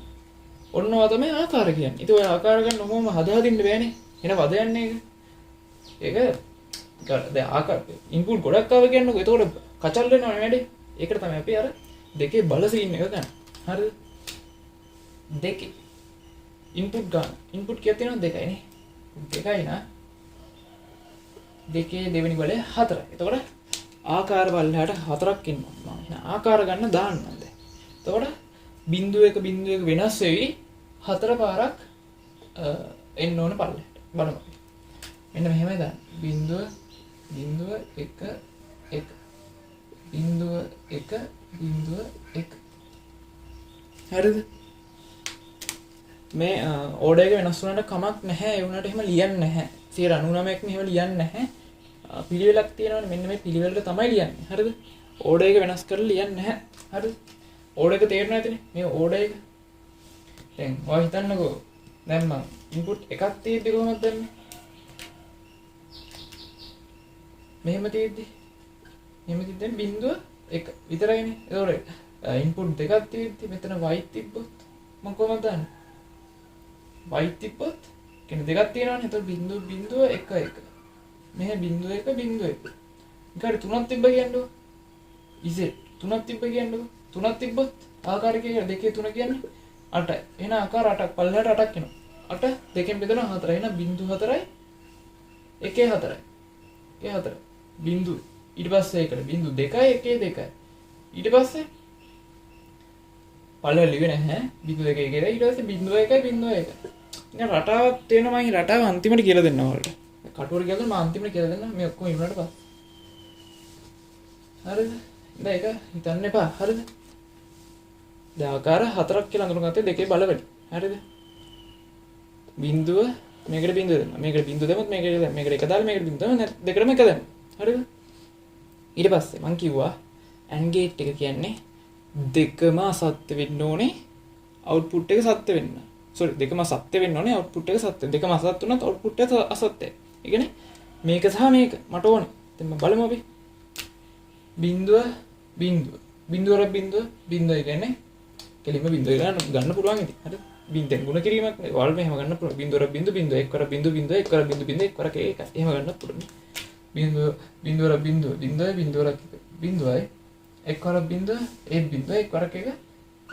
[SPEAKER 1] ඔන්න ඔය තමයි ආකාර කියන්නේ. ඉතින් ඔය ආකාර ගන්න ඔහොම හදාදින්න බෑනේ. එන වද යන්නේ ඒක. ඒක දැන් ආකාර ඉන්පුට් ගොඩක් ආව කියන්නකො. එතකොට කචල් වෙනවනේ වැඩේ. ඒකට තමයි අපි අර දෙකේ බල සීන් එක ගන්න. හරිද? දෙකේ ඉන්පුට් ගන්න. ඉන්පුට් කීයක් තියෙනවද? දෙකයිනේ. දෙකයි නා. දෙකේ දෙවෙනි බලය 4. එතකොට ආකාර බලයට 4ක් ඉන්නවා. එහෙනම් ආකාර ගන්න දාන්න දැන්. එතකොට බිංදුව එක වෙනස් වෙවි 4 පාරක් එන්න ඕන පල්ලෙට. බලමු. මෙන්න මෙහෙමයි දාන්න. බිංදුව 1 1 බිංදුව 1 හරිද? මේ ඕඩර් එක වෙනස් වුණාට කමක් නැහැ. ඒ වුණාට එහෙම ලියන්නේ නැහැ. 99ක් මෙහෙම ලියන්නේ නැහැ. පිළිවෙලක් තියෙනවනේ. මෙන්න මේ පිළිවෙලට තමයි ලියන්නේ. හරිද? ඕඩර් එක වෙනස් කරලා ලියන්නේ නැහැ. හරිද? ඕඩර් එක තේරෙන්නේ නැතිනේ. මේ ඕඩර් එක. දැන් ඔය හිතන්නකෝ. දැන් මම ඉන්පුට් එකක් තියෙද්දි කොහොමද දැම්මේ? මෙහෙම තියෙද්දි. දැන් බිංදුව 1 විතරයිනේ. ඒතකොට ඉන්පුට් දෙකක් තියෙද්දි මෙතන y තිබ්බොත් මම කොහොමද දාන්නේ? y තිබ්බොත් කියන්නේ දෙකක් තියෙනවනේ. එතකොට බිංදුව 1 1. මෙහෙ බිංදුව 1 බිංදුව 1. ඊකට තුනක් තිබ්බ කියන්නකො. z තුනක් තිබ්බ කියන්නකො. තුනක් තිබ්බොත් ආකාරකයේ දෙකේ තුන කියන්නේ 8යි. එහෙනම් ආකාර 8ක් පල්ලෙහාට 8ක් එනවා. 8 දෙකෙන් බෙදෙනවා 4. එහෙනම් බිංදු 4යි 1 4යි. 1 4. බිංදු ඊට පස්සේ ඒකට බිංදු 2යි 1 2යි. ඊට පස්සේ පල්ලෙහාට ලිවෙ නැහැ. බිංදු 2 1 ඊට පස්සේ බිංදු 1යි බිංදු 1යි. ඉතින් රටාවක් තියෙනවා මම රටාව අන්තිමට කියලා දෙන්නම් ඔයාලට. කටුවර කියලා මම අන්තිමට කියලා දෙන්නම් මේ ඔක්කොම ඉවරට පස්සේ. හරිද? දැන් ඒක හිතන්න එපා. හරිද? දැන් ආකාර 4ක් කියලා අඳුනගත්තේ දෙකේ බල වැඩි. හරිද? බිංදුව මේකට බිංදුව දෙන්න. මේකට බිංදුව දෙමුත් මේකට එක දාලා මේකට බිංදුව දෙන්න. දෙකටම එක දෙන්න. හරිද? ඊට පස්සේ මම කිව්වා AND gate එක කියන්නේ දෙකම අසත්‍ය වෙන්න ඕනේ අවුට්පුට් එක සත්‍ය වෙන්න. සෝරි දෙකම සත්‍ය වෙන්න ඕනේ අවුට්පුට් එක සත්‍ය. දෙකම අසත්‍ය වුණත් අවුට්පුට් එක අසත්‍යයි. ඒ කියන්නේ මේක සහ මේක මට ඕනේ. දැන් බලමු අපි. බිංදුව කියන්නේ කෙලින්ම බිංදුව ගන්න පුළුවන් ඉතින්. හරිද? බින්දෙන් ගුණ කිරීමක් නේ. වල් මෙහෙම ගන්න පුළුවන්. බිංදුව එක් කර බිංදුව එක කර එක. එහෙම ගන්න පුළුවන්. බිංදුවයි එක් කර බිංදුව එක් කර එක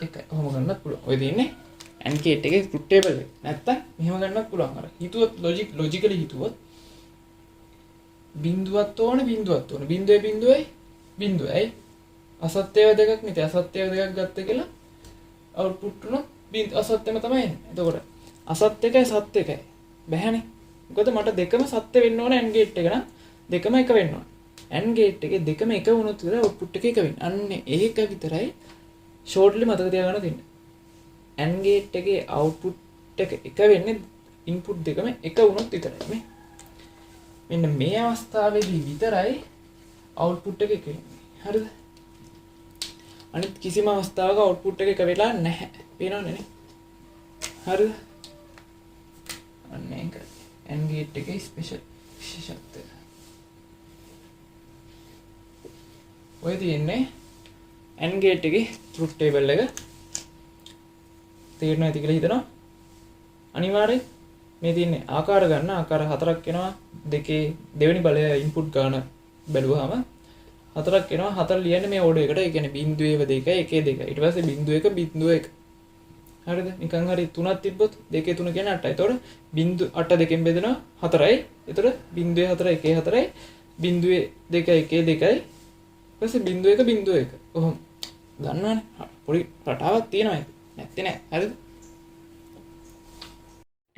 [SPEAKER 1] එකයි. ඔහොම ගන්නත් පුළුවන්. ඔය තියෙන්නේ AND gate එකේ truth table එක. නැත්තම් මෙහෙම ගන්නත් පුළුවන්. අර හිතුවොත් logically හිතුවොත් බිංදුවත් ඕනේ. බිංදුවයි අසත්‍යව දෙකක් නෙති. අසත්‍යව දෙකක් ගත්ත කියලා අවුට්පුට් උනොත් අසත්‍යම තමයි එන්නේ. එතකොට අසත්‍ය එකයි සත්‍ය එකයි බැහැනේ. මොකද මට දෙකම සත්‍ය වෙන්න ඕනේ AND gate එක නම් දෙකම එක වෙන්න ඕනේ. AND gate එකේ දෙකම එක වුණොත් විතර අවුට්පුට් එක එක වෙන්නේ. අන්න ඒක විතරයි ෂෝට්ලි මතක තියාගන්න තියෙන්නේ. AND gate එකේ අවුට්පුට් එක එක වෙන්නේ ඉන්පුට් දෙකම එක වුණොත් විතරයි මේ. මෙන්න මේ අවස්ථාවේදී විතරයි අවුට්පුට් එක එක වෙන්නේ. හරිද? අනිත් කිසිම අවස්ථාවක අවුට්පුට් එක එක වෙලා නැහැ. පේනවනේ නේ? හරිද? අන්න ඒක AND gate එකේ ස්පෙෂල් විශේෂත්වය. ඔය තියෙන්නේ AND gate එකේ truth table එක. තේරෙනවා ඇති කියලා හිතනවා. අනිවාර්යෙන් මේ තියෙන්නේ ආකාර ගන්න ආකාර 4ක් එනවා. දෙකේ දෙවෙනි බලය ඉන්පුට් ගන්න බැලුවාම 4ක් එනවා. 4 ලියන්නේ මේ ඕඩර් එකට. ඒ කියන්නේ බිංදුව 2 1 2. ඊට පස්සේ බිංදුව 1 බිංදුව 1. හරිද? නිකන් හරි 3ක් තිබ්බොත් 2 3 කියන්නේ 8යි. එතකොට බිංදු 8 දෙකෙන් බෙදෙනවා 4යි. එතකොට බිංදුවේ 4 1 4යි. බිංදුවේ 2 1 2යි. ඊපස්සේ බිංදුව 1 බිංදුව 1. ඔහොම දන්නවනේ. පොඩි රටාවක් තියෙනවා ඒක. නැත්තේ නෑ. හරිද?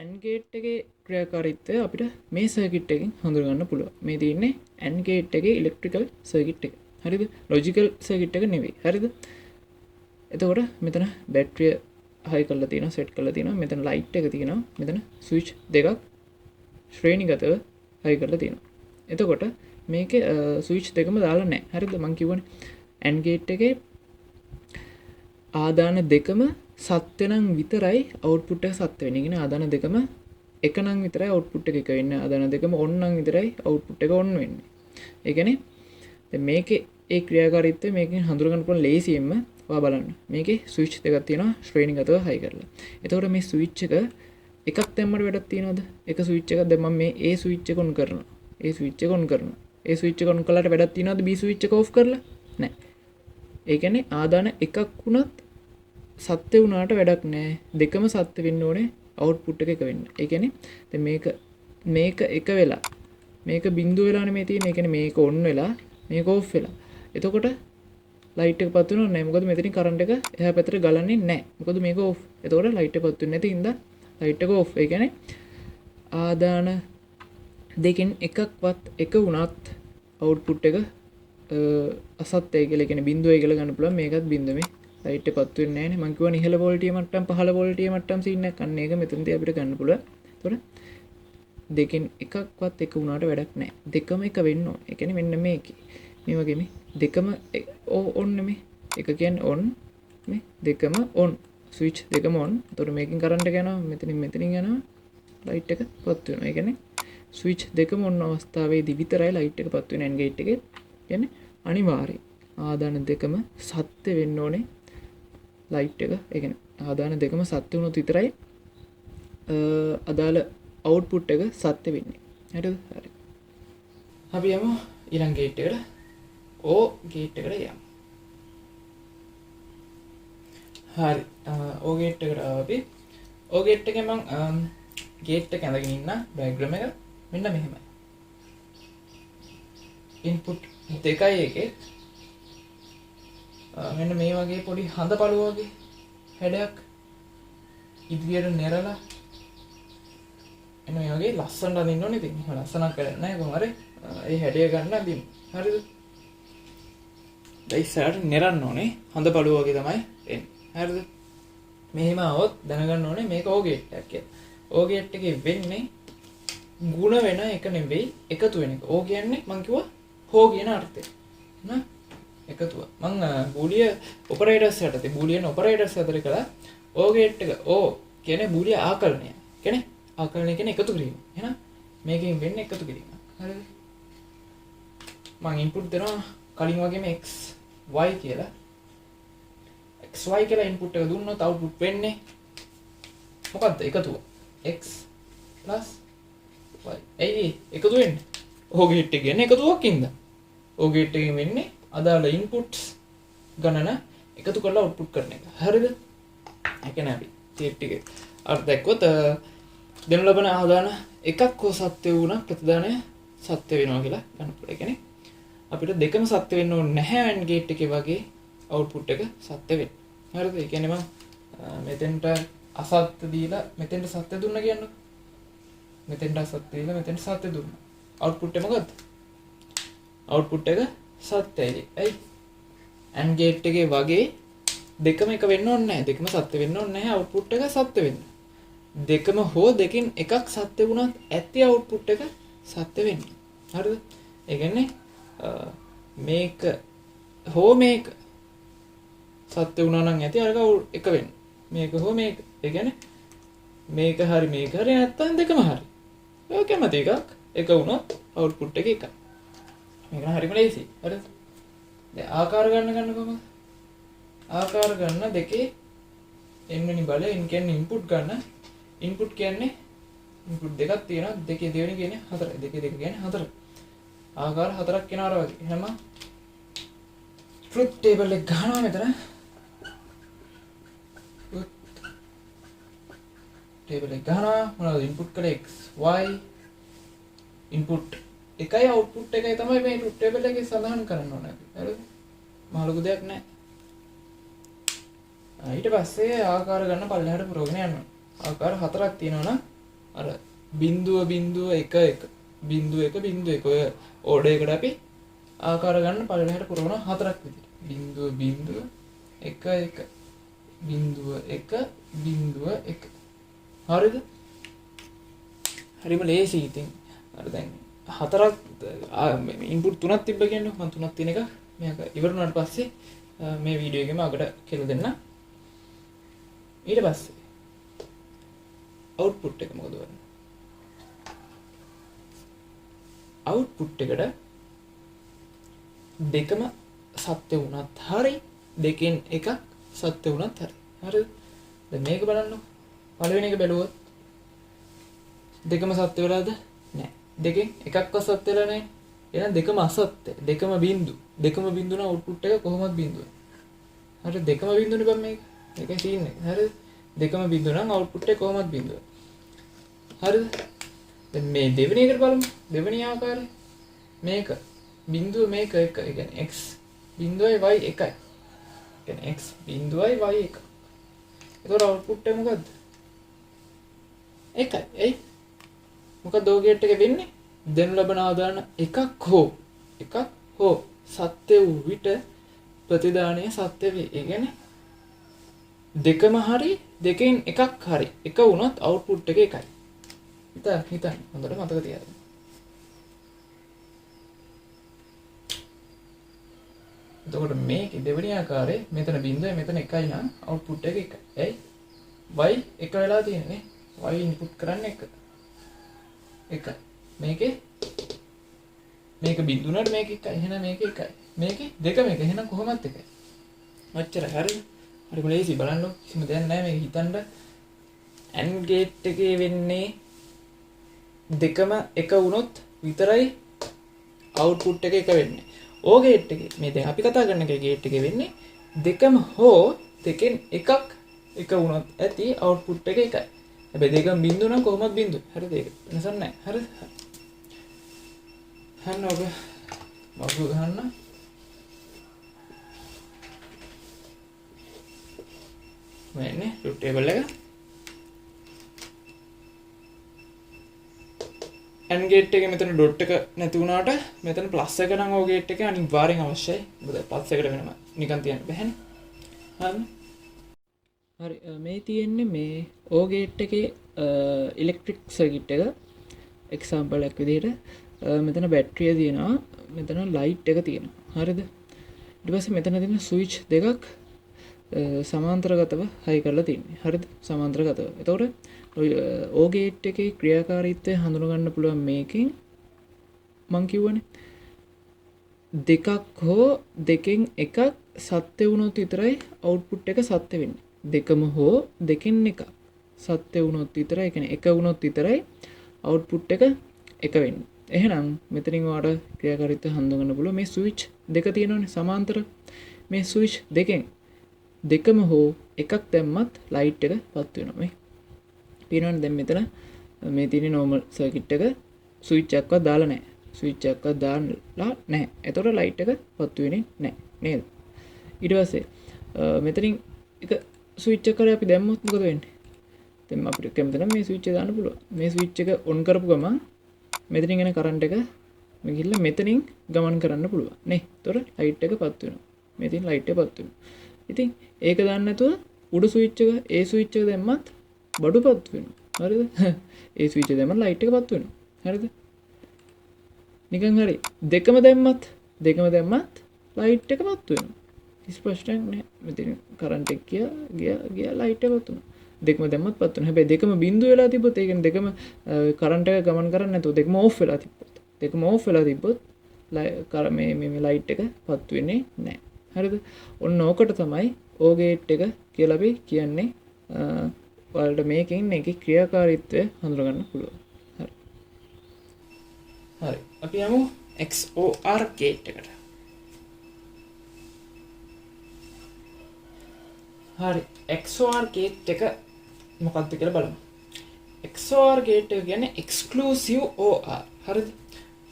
[SPEAKER 1] AND gate එකේ ක්‍රියාකාරීත්වය අපිට මේ සර්කිට් එකෙන් හඳුනා ගන්න පුළුවන්. මේ තියෙන්නේ AND gate එකේ ඉලෙක්ට්‍රිකල් සර්කිට් එක. හරිද? ලොජිකල් සර්කිට් එක නෙවෙයි. හරිද? එතකොට මෙතන බැටරිය හයි කරලා තියෙනවා, සෙට් කරලා තියෙනවා. මෙතන ලයිට් එක තියෙනවා. මෙතන ස්විච් දෙකක් ශ්‍රේණිගතව හයි කරලා තියෙනවා. එතකොට මේකේ ස්විච් දෙකම දාලා නැහැ. හරිද? මම කියවනේ AND gate එකේ ආදාන දෙකම සත්‍ය නම් විතරයි අවුට්පුට් එක සත්‍ය වෙන්නේ. කියන්නේ ආදාන දෙකම එක නම් විතරයි අවුට්පුට් එක එක වෙන්නේ. ආදාන දෙකම ඔන් නම් විතරයි අවුට්පුට් එක ඔන් වෙන්නේ. ඒ කියන්නේ දැන් මේකේ ඒ ක්‍රියාකාරීත්වය මේකෙන් හඳුනා ගන්න පුළුවන් ලේසියෙන්ම ඔයා බලන්න. මේකේ ස්විච් දෙකක් තියෙනවා ශ්‍රේණිගතව හයි කරලා. එතකොට මේ ස්විච් එක එකක් දැම්මට වැඩක් තියනවද? එක ස්විච් එකක් දැන් මම මේ A ස්විච් එක ඔන් කරනවා. A ස්විච් එක ඔන් කරනවා. A ස්විච් එක ඔන් කළාට වැඩක් තියනවද B ස්විච් එක ඕෆ් කරලා? නැහැ. ඒ කියන්නේ ආදාන එකක් වුණත් සත්‍ය වුණාට වැඩක් නැහැ. දෙකම සත්‍ය වෙන්න ඕනේ අවුට්පුට් එක එක වෙන්න. ඒ කියන්නේ දැන් මේක එක වෙලා මේක බිඳුව වෙලානේ මේ තියෙන්නේ. ඒ කියන්නේ මේක ඔන් වෙලා මේක ඕෆ් වෙලා. එතකොට ලයිට් එක පත් වෙනව නැහැ. මොකද මෙතනින් කරන්ට් එක එහා පැත්තට ගලන්නේ නැහැ. මොකද මේක ඕෆ්. එතකොට ලයිට් එක පත් වෙන්නේ නැති හින්දා ලයිට් එක ඕෆ්. ඒ කියන්නේ ආදාන දෙකෙන් එකක්වත් එක වුණත් අවුට්පුට් එක අසත්‍යයි කියලා කියන්නේ බිඳුවයි කියලා ගන්න පුළුවන්. මේකත් බිඳුව මේ ලයිට් එක පත් වෙන්නේ නැහැ නේ. මම කිව්වා ඉහළ වෝල්ටේජ් මට්ටම් පහළ වෝල්ටේජ් මට්ටම් සීන් එකක් අන්න ඒක මෙතනදී අපිට ගන්න පුළුවන්. එතකොට දෙකෙන් එකක්වත් එක වුණාට වැඩක් නැහැ. දෙකම එක වෙන්න ඕන. ඒ කියන්නේ මෙන්න මේකේ. මේ වගේ මේ දෙකම ඔන් නෙමේ. එක කියන්නේ ඔන් මේ දෙකම ඔන්. ස්විච් දෙකම ඔන්. එතකොට මේකෙන් කරන්ට් එක යනවා. මෙතනින් යනවා. ලයිට් එක පත් වෙනවා. ඒ කියන්නේ ස්විච් දෙකම ඔන් අවස්ථාවේදී විතරයි ලයිට් එක පත් වෙන්නේ AND ගේට් එකේ. කියන්නේ අනිවාර්යයෙන් ආදාන දෙකම සත්‍ය වෙන්න ඕනේ. ලයිට් එක ඒ කියන්නේ ආදාන දෙකම සත්‍ය වුණොත් විතරයි අදාළ අවුට්පුට් එක සත්‍ය වෙන්නේ. හරිද? හරි. අපි යමු ඊළඟ ගේට් එකට. O ගේට් එකට යමු. හරි. O ගේට් එකට අපි O ගේට් එකේ මම ගේට් එක ඇඳගෙන ඉන්න ඩයග්‍රෑම් එක මෙන්න මෙහෙමයි. ඉන්පුට් දෙකයි එකේ මෙන්න මේ වගේ පොඩි හඳ පළුව වගේ හැඩයක් ඉදිරියට නෙරලා එන්න මේ වගේ ලස්සනට අඳින්න ඕනේ. ඉතින් එහෙම ලස්සනක් කරන්නේ නැහැ කොහොම හරි. ඒ හැඩය ගන්න අඳින්න. හරිද? දැන් නෙරන්න ඕනේ. හඳ පළුව වගේ තමයි එන්නේ. හරිද? මෙහෙම આવොත් දැනගන්න ඕනේ මේක O ගේට් එකක් කියලා. O ගේට් එකේ වෙන්නේ ಗುಣ වෙන එක නෙවෙයි එකතු වෙන එක. O කියන්නේ මං කිව්වා හෝ කියන අර්ථය. නේ? එකතුව. මං බූලිය ඔපරේටර්ස් යටතේ බූලියන් ඔපරේටර්ස් අතර කළා O ගේට් එක O කියන්නේ බූලිය ආකලනය. කියන්නේ ආකලනය කියන්නේ එකතු කිරීම. එහෙනම් මේකෙන් වෙන්නේ එකතු කිරීම. හරිද? මං ඉන්පුට් දෙනවා කලින් වගේම x y කියලා. x y කියලා ඉන්පුට් එක දුන්නොත් අවුට්පුට් වෙන්නේ මොකද්ද? එකතුව. x y. එයි එකතු වෙන්නේ. O ගේට් එක කියන්නේ එකතුවක් ඉඳලා. O ගේට් එකෙන් වෙන්නේ අදාළ ඉන්පුට්ස් ගණන එකතු කරලා අවුට්පුට් කරන එක. හරිද? ඒ කියන්නේ අපි ගේට් එකේ අර්ථ දැක්කොත් දෙනු ලබන ආදාන එකක් හෝ සත්‍ය වුණා ප්‍රතිදානය සත්‍ය වෙනවා කියලා ගන්න පුළුවන්. ඒ කියන්නේ අපිට දෙකම සත්‍ය වෙන්න ඕනේ නැහැ AND ගේට් එකේ වගේ අවුට්පුට් එක සත්‍ය වෙන්න. හරිද? ඒ කියන්නේ මම මෙතෙන්ට අසත්‍ය දීලා මෙතෙන්ට සත්‍ය දුන්නා කියන්නේ. මෙතෙන්ට අසත්‍ය දීලා මෙතෙන්ට සත්‍ය දුන්නා. අවුට්පුට් එක මොකද්ද? අවුට්පුට් එක සත්‍යයි. ඇයි? AND ගේට් එකේ වගේ දෙකම එක වෙන්න ඕනේ නැහැ. දෙකම සත්‍ය වෙන්න ඕනේ නැහැ. අවුට්පුට් එක සත්‍ය වෙන්න. දෙකම හෝ දෙකෙන් එකක් සත්‍ය වුණත් ඇති අවුට්පුට් එක සත්‍ය වෙන්නේ. හරිද? ඒ කියන්නේ මේක හෝ මේක සත්‍ය වුණා නම් ඇති අරක එක වෙන්නේ. මේක හෝ මේක. ඒ කියන්නේ මේක හරි නැත්තම් දෙකම හරි. ඔය කැමති එකක් එක වුණොත් අවුට්පුට් එක එකයි. මේක හරිම ලේසි. හරිද? දැන් ආකාර ගන්න කොහොමද? ආකාර ගන්න දෙකේ n වෙනි බලය n කියන්නේ ඉන්පුට් ගන්න. ඉන්පුට් කියන්නේ ඉන්පුට් දෙකක් තියෙනවා. දෙකේ දෙවෙනි කියන්නේ 4. දෙකේ දෙක කියන්නේ 4. ආකාර 4ක් වෙනවා වගේ. එහෙනම් ට්‍රුත් ටේබල් එක ගන්නවා මෙතන. ටේබල් එක ගන්නවා. මොනවද ඉන්පුට් කළේ x y ඉන්පුට් එකයි අවුට්පුට් එකයි තමයි මේ ට්‍රුත් ටේබල් එකේ සඳහන් කරන්න ඕනේ. හරිද? මහ ලොකු දෙයක් නැහැ. ඊට පස්සේ ආකාර ගන්න පල්ලෙහාට පුරවගෙන යනවා. ආකාර 4ක් තියෙනවා නම් අර බිංදුව 1 1 ඔය ඕඩර් එකට අපි ආකාර ගන්න පල්ලෙහාට පුරවන 4ක් විදිහට. බිංදුව 1 1 බිංදුව 1 හරිද? හරිම ලේසි ඉතින්. අර දැන් 4ක් ඉන්පුට් 3ක් තිබ්බ කියන්නේ මම 3ක් තියෙන එක මේක ඉවර වුණාට පස්සේ මේ වීඩියෝ එකේම අගට කියලා දෙන්න. ඊට පස්සේ output එක මොකද වෙන්නේ? output එකට දෙකම සත්‍ය වුණත් හරි දෙකෙන් එකක් සත්‍ය වුණත් හරි. හරිද? දැන් මේක බලන්නකො. පළවෙනි එක බැලුවොත් දෙකම සත්‍ය වෙලාද? නැහැ. දෙකෙන් එකක්වත් සත්‍ය වෙලා නැහැ. එහෙනම් දෙකම අසත්‍ය. දෙකම බිඳු. දෙකම බිඳු නම් output එක කොහොමද බිඳුව? හරි දෙකම බිඳුනේ බං මේක. ඒකයි සීන් එක. හරිද? දෙකම බිඳු නම් output එක කොහොමද බිඳුව? හරිද? දැන් මේ දෙවෙනි එකට බලමු. දෙවෙනි ආකාරය. මේක බිඳුව මේක එක. ඒ කියන්නේ x බිඳුවයි y එකයි. ඒ කියන්නේ x බිඳුවයි y එකයි. ඒතකොට output එක මොකද්ද? එකයි. එයි. මොකද ඕගේට් එකේ වෙන්නේ? දෙනු ලබන ආදාන එකක් හෝ සත්‍ය වූ විට ප්‍රතිදානය සත්‍ය වේ. ඒ කියන්නේ දෙකම හරි දෙකෙන් එකක් හරි එක වුණොත් output එක එකයි. හිතන්න හොඳට මතක තියාගන්න. එතකොට මේකේ දෙවෙනි ආකාරයේ මෙතන බිඳුවයි මෙතන එකයි නම් output එක එකයි. ඇයි? y එක වෙලා තියෙන්නේ. y input කරන්නේ එක. එකයි. මේක බිඳුනට මේක එකයි. එහෙනම් මේක එකයි. මේකේ දෙකම එක. එහෙනම් කොහොමද එකයි? ඔච්චරයි. හරිද? හරිම ලේසි බලන්න. කිසිම දෙයක් නැහැ මේක හිතන්න. AND gate එකේ වෙන්නේ දෙකම එක වුණොත් විතරයි output එක එක වෙන්නේ. O gate එකේ මේ දැන් අපි කතා කරන එකේ gate එකේ වෙන්නේ දෙකම හෝ දෙකෙන් එකක් එක වුණොත් ඇති output එක එකයි. හැබැයි දෙකම බිඳු නම් කොහොමද බිඳු? හරිද ඒක? වෙනසක් නැහැ. හරිද? හන්න ඔබ වගු ගන්න. මෙන්නේ truth table එක. AND gate එකේ මෙතන dot එක නැති වුණාට මෙතන plus එක නම් O gate එකේ අනිවාර්යෙන් අවශ්‍යයි. මොකද plus එකට වෙනම නිකන් තියන්න බැහැනේ. හරිද? හරි මේ තියෙන්නේ මේ O gate එකේ electric circuit එක example එකක් විදිහට මෙතන බැටරිය තියෙනවා මෙතන light එක තියෙනවා හරිද ඊට පස්සේ මෙතන තියෙන switch දෙකක් සමාන්තරගතව හයි කරලා තියෙන්නේ හරිද සමාන්තරගතව එතකොට O gate එකේ ක්‍රියාකාරීත්වය හඳුනා ගන්න පුළුවන් මේකෙන් මම කියවනේ දෙකක් හෝ දෙකෙන් එකක් සත්‍ය වුණොත් විතරයි output එක සත්‍ය වෙන්නේ දෙකම හෝ දෙකෙන් එකක් සත්‍ය වුණොත් විතරයි ඒ කියන්නේ එක වුණොත් විතරයි output එක එක වෙන්නේ. එහෙනම් මෙතනින් ඔයාලට ක්‍රියාකාරීත්වය හඳුනා ගන්න පුළුවන් මේ ස්විච් දෙක තියෙනවනේ සමාන්තර මේ ස්විච් දෙකෙන් දෙකම හෝ එකක් දැම්මත් ලයිට් එක පත් වෙනවා මේ. පේනවනේ දැන් මෙතන මේ තියෙන normal circuit එක ස්විච් එකක්වත් දාලා නැහැ. ස්විච් එකක්වත් දාලා නැහැ. ඒතකොට ලයිට් එක පත් වෙන්නේ නැහැ නේද? ඊට පස්සේ මෙතනින් එක ස්විච් එක කරේ අපි දැම්මොත් මොකද වෙන්නේ? දැන් අපිට කැමති නම් මේ ස්විච් එක දාන්න පුළුවන්. මේ ස්විච් එක ඔන් කරපු ගමන් මෙතනින් එන කරන්ට් එක මේ ගිහිල්ලා මෙතනින් ගමන් කරන්න පුළුවන් නේ. ඒතකොට ලයිට් එක පත් වෙනවා. මේ තියෙන ලයිට් එක පත් වෙනවා. ඉතින් ඒක දාන්න නැතුව උඩු ස්විච් එක ඒ ස්විච් එක දැම්මත් බඩු පත් වෙනවා. හරිද? ඒ ස්විච් එක දැම්මත් ලයිට් එක පත් වෙනවා. හරිද? නිකන් හරි. දෙකම දැම්මත් ලයිට් එක පත් වෙනවා. කිසි ප්‍රශ්නයක් නැහැ. මෙතන කරන්ට් එක ගියා ලයිට් එක පත් වුණා. දෙකම දැම්මත් පත් වෙනවා. හැබැයි දෙකම බිඳු වෙලා තිබ්බොත් ඒ කියන්නේ දෙකම කරන්ට් එක ගමන් කරන්නේ නැතුව දෙකම ඕෆ් වෙලා තිබ්බොත් මේ ලයිට් එක පත් වෙන්නේ නැහැ. හරිද? ඔන්න ඕකට තමයි O gate එක කියලා අපි කියන්නේ. ඔයාලට මේකෙන් එකේ ක්‍රියාකාරීත්වය හඳුනා ගන්න පුළුවන්. හරි. අපි යමු XOR gate එකට. හරි XOR gate එක මොකක්ද කියලා බලමු. XOR gate එක කියන්නේ exclusive OR. හරිද?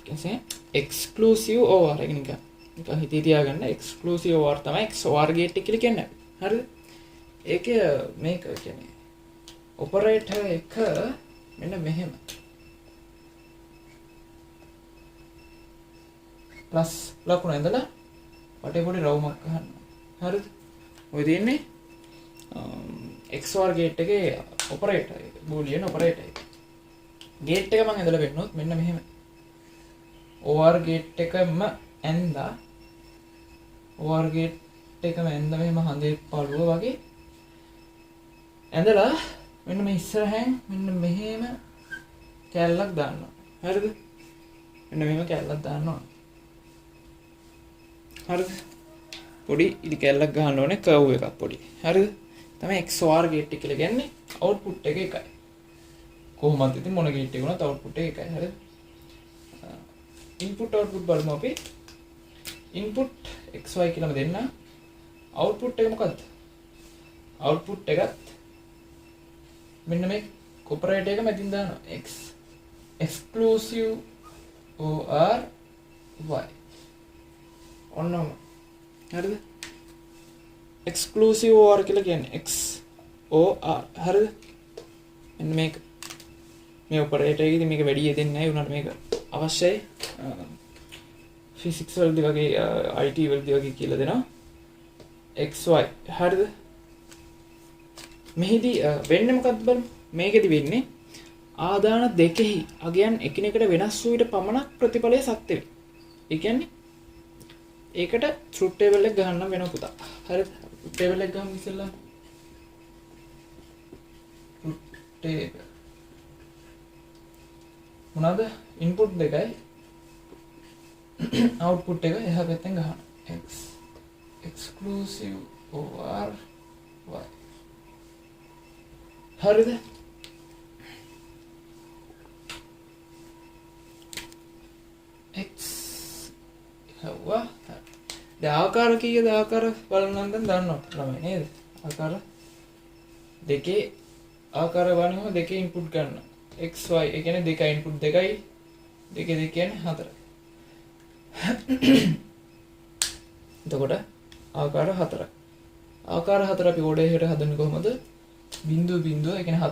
[SPEAKER 1] කියන්නේ exclusive OR එක නිකන් හිතේ තියාගන්න exclusive OR තමයි XOR gate එක කියලා කියන්නේ. හරිද? ඒකේ මේක කියන්නේ operator එක මෙන්න මෙහෙම plus ලකුණ ඇඳලා වටේ පොඩි රවුමක් ගන්න. හරිද? ඔය තියෙන්නේ XOR gate එකේ operator එක boolean operator එක. gate එක මම ඇදලා පෙන්නනොත් මෙන්න මෙහෙම. OR gate එකම ඇඳලා OR gate එකම ඇඳලා මෙහෙම හඳේ පළුව වගේ ඇඳලා මෙන්න මේ ඉස්සරහෙන් මෙන්න මෙහෙම කැල්ලක් දානවා. හරිද? මෙන්න මෙහෙම කැල්ලක් දානවා. හරිද? පොඩි ඉලි කැල්ලක් ගහන්න ඕනේ කර්ව් එකක් පොඩි. හරිද? තමයි XOR ගේට් එක කියලා කියන්නේ අවුට්පුට් එක එකයි. කොහොමද ඉතින් මොන ගේට් එක වුණත් අවුට්පුට් එක එකයි. හරිද? ඉන්පුට් අවුට්පුට් බලමු අපි. ඉන්පුට් XY කියලාම දෙන්න. අවුට්පුට් එක මොකද්ද? අවුට්පුට් එකත් මෙන්න මේ කොපරේටර් එක මැදින් දානවා. X exclusive OR Y. ඔන්නම. හරිද? exclusive OR කියලා කියන්නේ X OR. හරිද? මෙන්න මේක. මේ ඔපරේටර් එකේදී මේක වැඩි දෙන්නේ නැහැ උනාට මේක අවශ්‍යයි. ෆිසික්ස් වලදී වගේ IT වලදී වගේ කියලා දෙනවා. XY. හරිද? මෙහිදී වෙන්නේ මොකක්ද බලමු. මේකෙදි වෙන්නේ ආදාන දෙකෙහි අගයන් එකිනෙකට වෙනස් වූ විට පමණක් ප්‍රතිඵලය සත්‍ය වේ. ඒ කියන්නේ ඒකට ට්‍රූත් ටේබල් එක ගහන්න වෙන පුතා. හරිද? ට්‍රූත් ටේබල් එක ගහමු ඉස්සෙල්ලා. Truth table. මොනවාද? ඉන්පුට් දෙකයි output එක එහා පැත්තෙන් ගහනවා. X exclusive OR Y. හරිද? X හවුවා. දැන් ආකාර කීයද? ආකාර බලන්න නම් දන්නවා ළමයි නේද? ආකාර දෙකේ ආකාර වනිනම දෙකේ ඉන්පුට් ගන්න. XY ඒ කියන්නේ දෙකයි ඉන්පුට් දෙකයි දෙකේ දෙක කියන්නේ 4. එතකොට ආකාර 4යි. ආකාර 4 අපි ඕඩර් එකකට හදන්නේ කොහොමද? බිංදුව බිංදුව ඒ කියන්නේ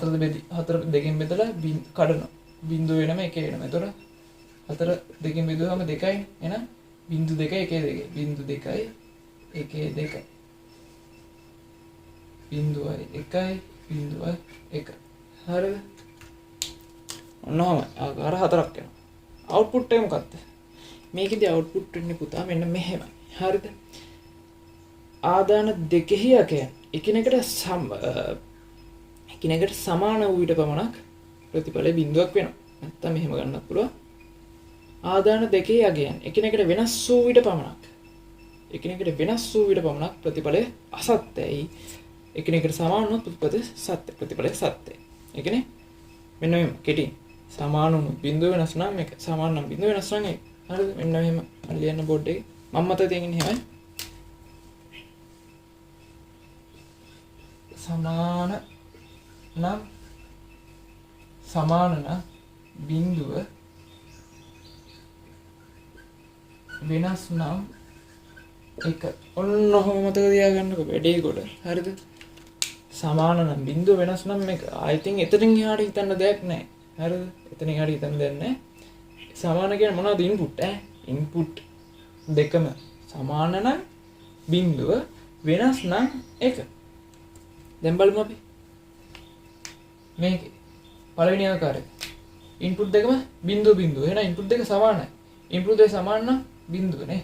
[SPEAKER 1] 4 දෙකෙන් බෙදලා කඩනවා. බිංදුව වෙනම එකේ වෙනම. එතකොට 4 දෙකෙන් බෙදුවාම 2යි. එහෙනම් බිංදු 2 එකේ 2. බිංදු 2යි එකේ 2. බිංදුවයි 1යි බිංදුවයි 1. හරිද? ඔන්නම ආකාර 4ක් වෙනවා. අවුට්පුට් එක මොකක්ද? මේකෙදි අවුට්පුට් වෙන්නේ පුතා මෙන්න මෙහෙමයි. හරිද? ආදාන දෙකෙහි අකයන් එකිනෙකට සමාන වූ විට පමණක් ප්‍රතිඵලය බිඳුවක් වෙනවා. නැත්තම් මෙහෙම ගන්නත් පුළුවන්. ආදාන දෙකේ අගයන් එකිනෙකට වෙනස් වූ විට පමණක් ප්‍රතිඵලය අසත්‍යයි. එකිනෙකට සමාන වුණොත් ප්‍රතිඵලය සත්‍යයි. ඒ කියන්නේ මෙන්න මෙහෙම කෙටි සමාන වුණු බිඳුව වෙනස් නම් මේක සමාන නම් බිඳුව වෙනස් නම් ඒක. හරිද? මෙන්න මෙහෙම ලියන්න බෝඩ් එකේ මම මතක තියගෙන එහෙමයි. සමාන නම් බිඳුව වෙනස් නම් එක. ඔන්න ඔහොම මතක තියාගන්නකො වැඩේ කොට. හරිද? සමාන නම් බිඳුව වෙනස් නම් එක. I think එතනින් එහාට හිතන්න දෙයක් නැහැ. හරිද? එතනින් එහාට හිතන්න දෙයක් නැහැ. සමාන කියන්නේ මොනවද? ඉන්පුට් ඉන්පුට් දෙකම සමාන නම් බිඳුව වෙනස් නම් එක. දැන් බලමු අපි මේකේ පළවෙනි ආකාරය. ඉන්පුට් දෙකම බිඳුව බිඳුව. එහෙනම් ඉන්පුට් දෙක සමානයි. ඉන්පුට් දෙක සමාන නම් බිඳුව නේ.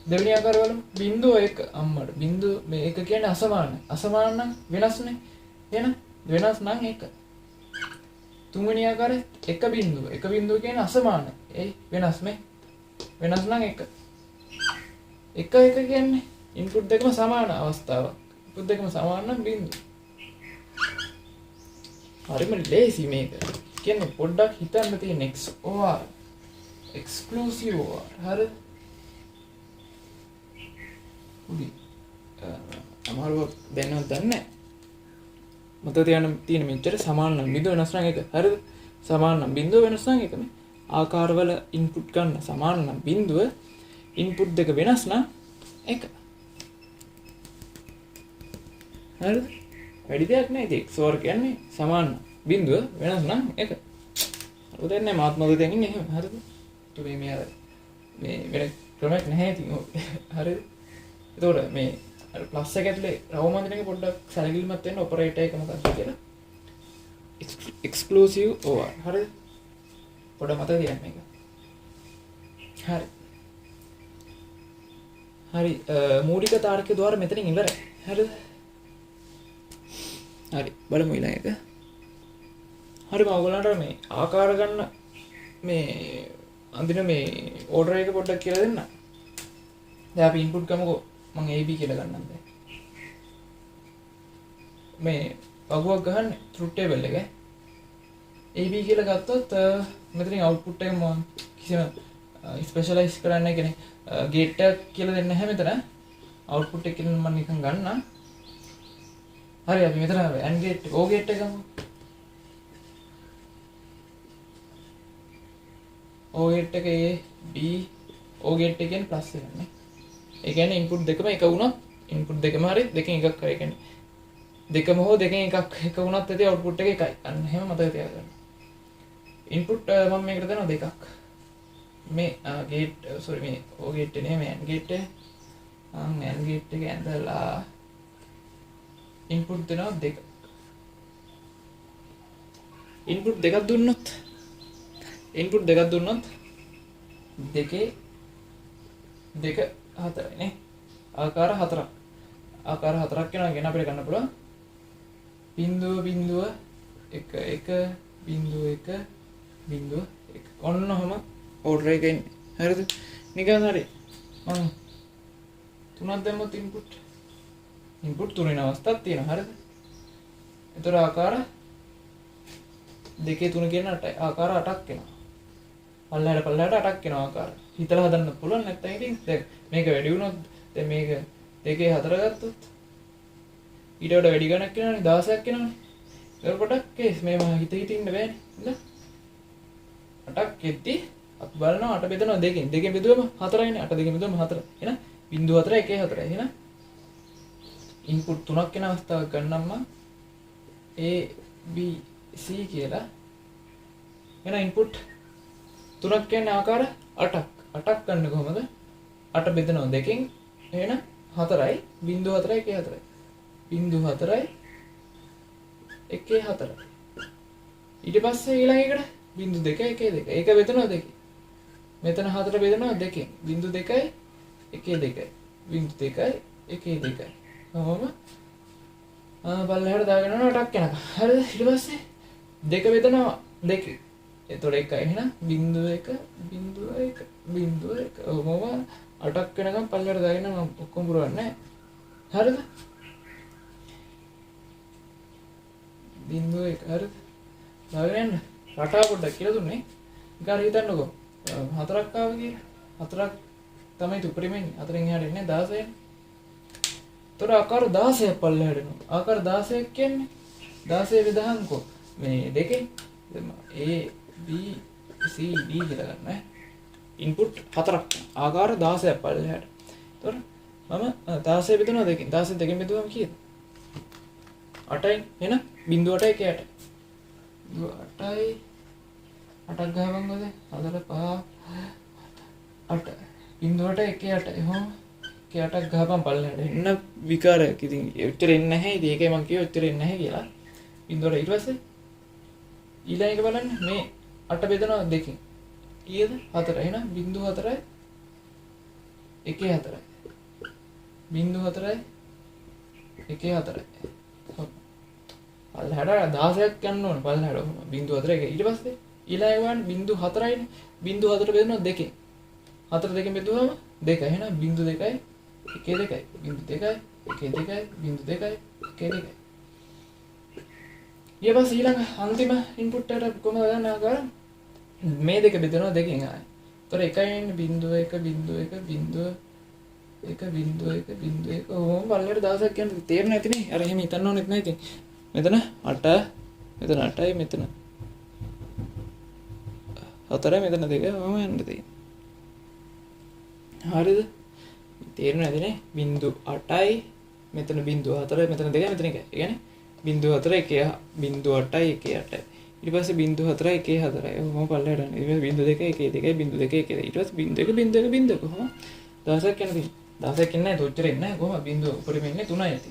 [SPEAKER 1] දෙවෙනි ආකාරය බලමු. බිඳුව 1 අම්මට. බිඳුව මේ 1 කියන්නේ අසමානයි. අසමාන නම් වෙනස්නේ. එහෙනම් වෙනස් නම් 1. තුන්වෙනි ආකාරය 1 බිඳුව. 1 බිඳුව කියන්නේ අසමානයි. ඒ වෙනස් මේ. වෙනස් නම් 1. 1 1 කියන්නේ ඉන්පුට් දෙකම සමාන අවස්ථාවක්. ඉන්පුට් දෙකම සමාන නම් බිඳුව. හරිම ලේසි මේක. කියන්නේ පොඩ්ඩක් හිතන්න තියෙන XOR exclusive OR. හරිද? උඩි අමාරුවක් දැනවත් දන්නේ නැහැ. මතක තියාගන්න තියෙන මෙච්චර සමාන නම් බිඳුව වෙනස් නම් 1. හරිද? සමාන නම් බිඳුව වෙනස් නම් 1 මේ. ආකාරවල ඉන්පුට් ගන්න සමාන නම් බිඳුව ඉන්පුට් දෙක වෙනස් නම් 1. හරිද? වැඩි දෙයක් නෑ. ඉතින් XOR කියන්නේ සමාන බිඳුව වෙනස් නම් 1. හරිද? දැන් මාත් මොකද දෙන්නේ එහෙම. හරිද? මේ වෙන ක්‍රමයක් නැහැ ඉතින් ඕක. හරිද? එතකොට මේ ප්ලස් එක ඇතුලේ රවුමන්දින එක පොඩ්ඩක් සැලකිලිමත් වෙන්න ඔපරේටර් එක මොකක්ද කියලා. exclusive OR. හරිද? පොඩ්ඩක් මතක තියාගන්න මේක. හරි. හරි මූලික තාර්කික ద్వාර මෙතනින් ඉවරයි. හරිද? හරි බලමු ඊළඟ එක. හරි මම ඔයගලන්ට මේ ආකාර ගන්න මේ අඳින මේ ඕඩර් එක පොඩ්ඩක් කියලා දෙන්න. දැන් අපි ඉන්පුට් ගමුකෝ. මම AB කියලා ගන්නම් දැන්. මේ වගුවක් ගහන්නේ ට්‍රූත් ටේබල් එක. AB කියලා ගත්තොත් මෙතනින් අවුට්පුට් එක මම කිසිම ස්පෙෂලායිස් කරන්න නැහැ කියන්නේ ගේට් එක කියලා දෙන්නේ නැහැ මෙතන. අවුට්පුට් එක කියලා මම නිකන් ගන්නම්. හරි අපි මෙතන AND ගේට් O ගේට් එක ගමු. O ගේට් එක A B O ගේට් එක කියන්නේ ප්ලස් එකක් නේ. ඒ කියන්නේ ඉන්පුට් දෙකම එක වුණොත් ඉන්පුට් දෙකම හරි දෙකෙන් එකක් හරි කියන්නේ දෙකම හෝ දෙකෙන් එකක් එක වුණත් ඇති අවුට්පුට් එක එකයි. අන්න එහෙම මතක තියාගන්න. ඉන්පුට් මම මේකට දෙනවා දෙකක්. මේ ගේට් සෝරි මේ O ගේට් එක නෙමෙයි මේ AND ගේට් එක. AND ගේට් එක ඇඳලා ඉන්පුට් දෙනවා දෙක. ඉන්පුට් දෙකක් දුන්නොත් දෙකේ දෙක හතරයි නේ. ආකාර හතරක්. ආකාර හතරක් වෙනවා කියන අපිට ගන්න පුළුවන්. බිංදුව බිංදුව 1 1 බිංදුව 1 බිංදුව 1. ඔන්න ඔහම ඕඩර් එක එන්නේ. හරිද? නිකන් හරි. මම තුනක් දැම්මොත් ඉන්පුට් තුනෙන් අවස්ථාවක් තියෙනවා. හරිද? ඒතර ආකාර දෙකේ තුන කියන 8යි. ආකාර 8ක් එනවා. පල්ලහැට 8ක් එනවා ආකාර. හිතලා හදන්න පුළුවන් නැත්නම් ඉතින් දැන් මේක වැඩි වුණොත් දැන් මේක දෙකේ 4 ගත්තොත් ඊට වඩා වැඩි ගණක් එනවනේ 16ක් එනවනේ. ඒක පොඩක් කේස් මේ මම හිත ඉන්න බෑනේ. නේද? 8ක් එද්දි අපි බලනවා 8 බෙදනවා දෙකෙන්. දෙකෙන් බෙදුවම 4යිනේ. 8 දෙකෙන් බෙදුවම 4. එහෙනම් 0.4 1 4. එහෙනම් ඉන්පුට් තුනක් වෙන අවස්ථාවක් ගන්නම් මම A B C කියලා. එහෙනම් ඉන්පුට් තුනක් කියන්නේ ආකාර 8ක්. 8ක් ගන්න කොහමද? 8 බෙදනවා දෙකෙන්. එහෙනම් 4යි 0.4 1 4යි. 0.4යි 1 4යි. ඊට පස්සේ ඊළඟ එකට 0.2 1 2. ඒක බෙදනවා දෙකෙන්. මෙතන 4 බෙදනවා දෙකෙන්. 0.2යි 1 2යි. 0.2යි 1 2යි. කොහොම පල්ලෙහාට දාගෙන යනවා 8ක් යනකම්. හරිද? ඊට පස්සේ දෙක බෙදනවා දෙකෙන්. එතකොට එකයි එහෙනම් 0.1 0.1 0.1. ඔහොම 8ක් වෙනකම් පල්ලෙහාට දාගෙන මම ඔක්කොම පුරවන්නේ. හරිද? 0.1 හරිද? දාගෙන යන්න. රටාව පොඩ්ඩක් කියලා දුන්නේ. ඊගාර හිතන්නකෝ. 4ක් ආවා කියලා. 4ක් තමයි උපරිමයෙන් 4න් එහාට එන්නේ 16නේ. තොර ආකාර 16ක් පල්ලෙහාට එනවා. ආකාර 16ක් කියන්නේ 16 බෙදහන්කෝ මේ දෙකෙන් A B C D කියලා ගන්න ඈ. ඉන්පුට් 4ක් ආකාර 16ක් පල්ලෙහාට. තොර මම 16 බෙදනවා දෙකෙන්. 16 දෙකෙන් බෙදුවම කීයද? 8යි. එහෙනම් 0.8යි 8යි. 8යි 8ක් ගහපන් ඔතේ. 4 5 8 0.8යි 8යි. එහෙනම් 8ක් ගහපන් පල්ලෙහාට. එන්න විකාරයක්. ඉතින් ඔච්චර එන්නේ නැහැ. ඉතින් ඒකයි මම කිව්වේ ඔච්චර එන්නේ නැහැ කියලා. 0.8 ඊට පස්සේ ඊළඟ එක බලන්න මේ 8 බෙදනවා දෙකෙන්. කීයද? 4. එහෙනම් 0.4යි 1 4යි. 0.4යි 1 4යි. පල්ලෙහාට 16ක් යන්න ඕන පල්ලෙහාට. 0.4 1. ඊට පස්සේ ඊළඟ එක බලන්න 0.4යිනේ. 0.4 බෙදනවා දෙකෙන්. 4 දෙකෙන් බෙදුවම 2. එහෙනම් 0.2යි 1 2යි. 0.2යි 1 2යි 0.2යි 1 2යි. ඊපස් ඊළඟ අන්තිම ඉන්පුට් එකට කොහමද ගන්න ආකාර මේ දෙක බෙදනවා දෙකෙන් ආයි. ඒතර එකයි එන්නේ 0.1 ඔහොම පල්ලෙහාට 16ක් කියන්නේ තේරෙන්නේ නැතිනේ. අර එහෙම හිතන්න ඕනෙත් නැහැ ඉතින්. මෙතන 8 මෙතන 8යි මෙතන 4යි මෙතන 2යි ඔහොම යන්න තියෙන්නේ. හරිද? තේරෙන්නේ නැතිනේ. 0.8යි මෙතන 0.4යි මෙතන 2යි මෙතන 1යි. ඒ කියන්නේ 0.4 1 0.8යි 1 8යි. ඊට පස්සේ 0.4යි 1 4යි. ඔහොම පල්ලෙහාට යනවා. ඊට පස්සේ 0.2යි 1 2යි 0.2යි 1 ඊට පස්සේ 0.1 කොහොම 16ක් යන තියෙන්නේ. 16ක් ඉන්නේ නැහැ. තොච්චර ඉන්නේ නැහැ. කොහොම බිංදුව උඩින් ඉන්නේ 3යි ඇති.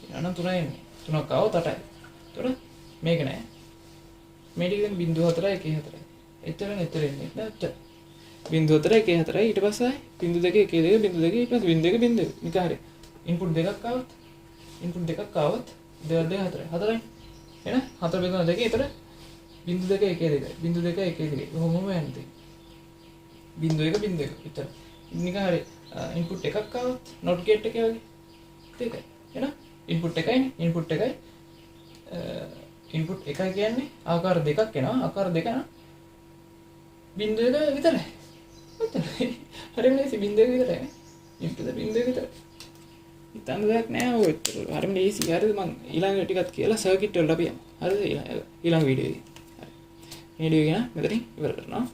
[SPEAKER 1] ඊළඟ 3යි ඉන්නේ. 3ක් ආවොත් 8යි. එතකොට මේක නෑ. මේ ටික දැන් 0.4යි 1 4යි. එතන ඉන්නේ නැහැ. 0.4යි 1 4යි. ඊට පස්සේ 0.2 1 2 0.2 ඊට පස්සේ 0.2 නිකන් හරි. ඉන්පුට් දෙකක් ආවොත් 2 2 4 4යි. එහෙනම් 4 බෙදුවා 2 ඒතර 0.2 1 2 0.2 1 2 කොහොමම යන්නේ? 0.1 0.1 විතර. නිකන් හරි ඉන්පුට් එකක් ආවොත් not gate එකේ වගේ. ඒකයි. එහෙනම් ඉන්පුට් එකයිනේ. ඉන්පුට් එකයි ඉන්පුට් එකයි කියන්නේ ආකාර දෙකක් එනවා. ආකාර දෙක නම් 0.1 විතරයි. විතරයි. හරියම ලේසි 0.1 විතරයි. ඉන්පුට් 0.1 විතරයි. හිතන්න දෙයක් නෑ ඔය විතර. හරියම ලේසි. හරිද මම ඊළඟ ටිකත් කියලා සර්කිට් වලට අපි යමු. හරිද ඊළඟ වීඩියෝ එකේ. හරි. මේ වීඩියෝ එක මෙතනින් ඉවර කරනවා.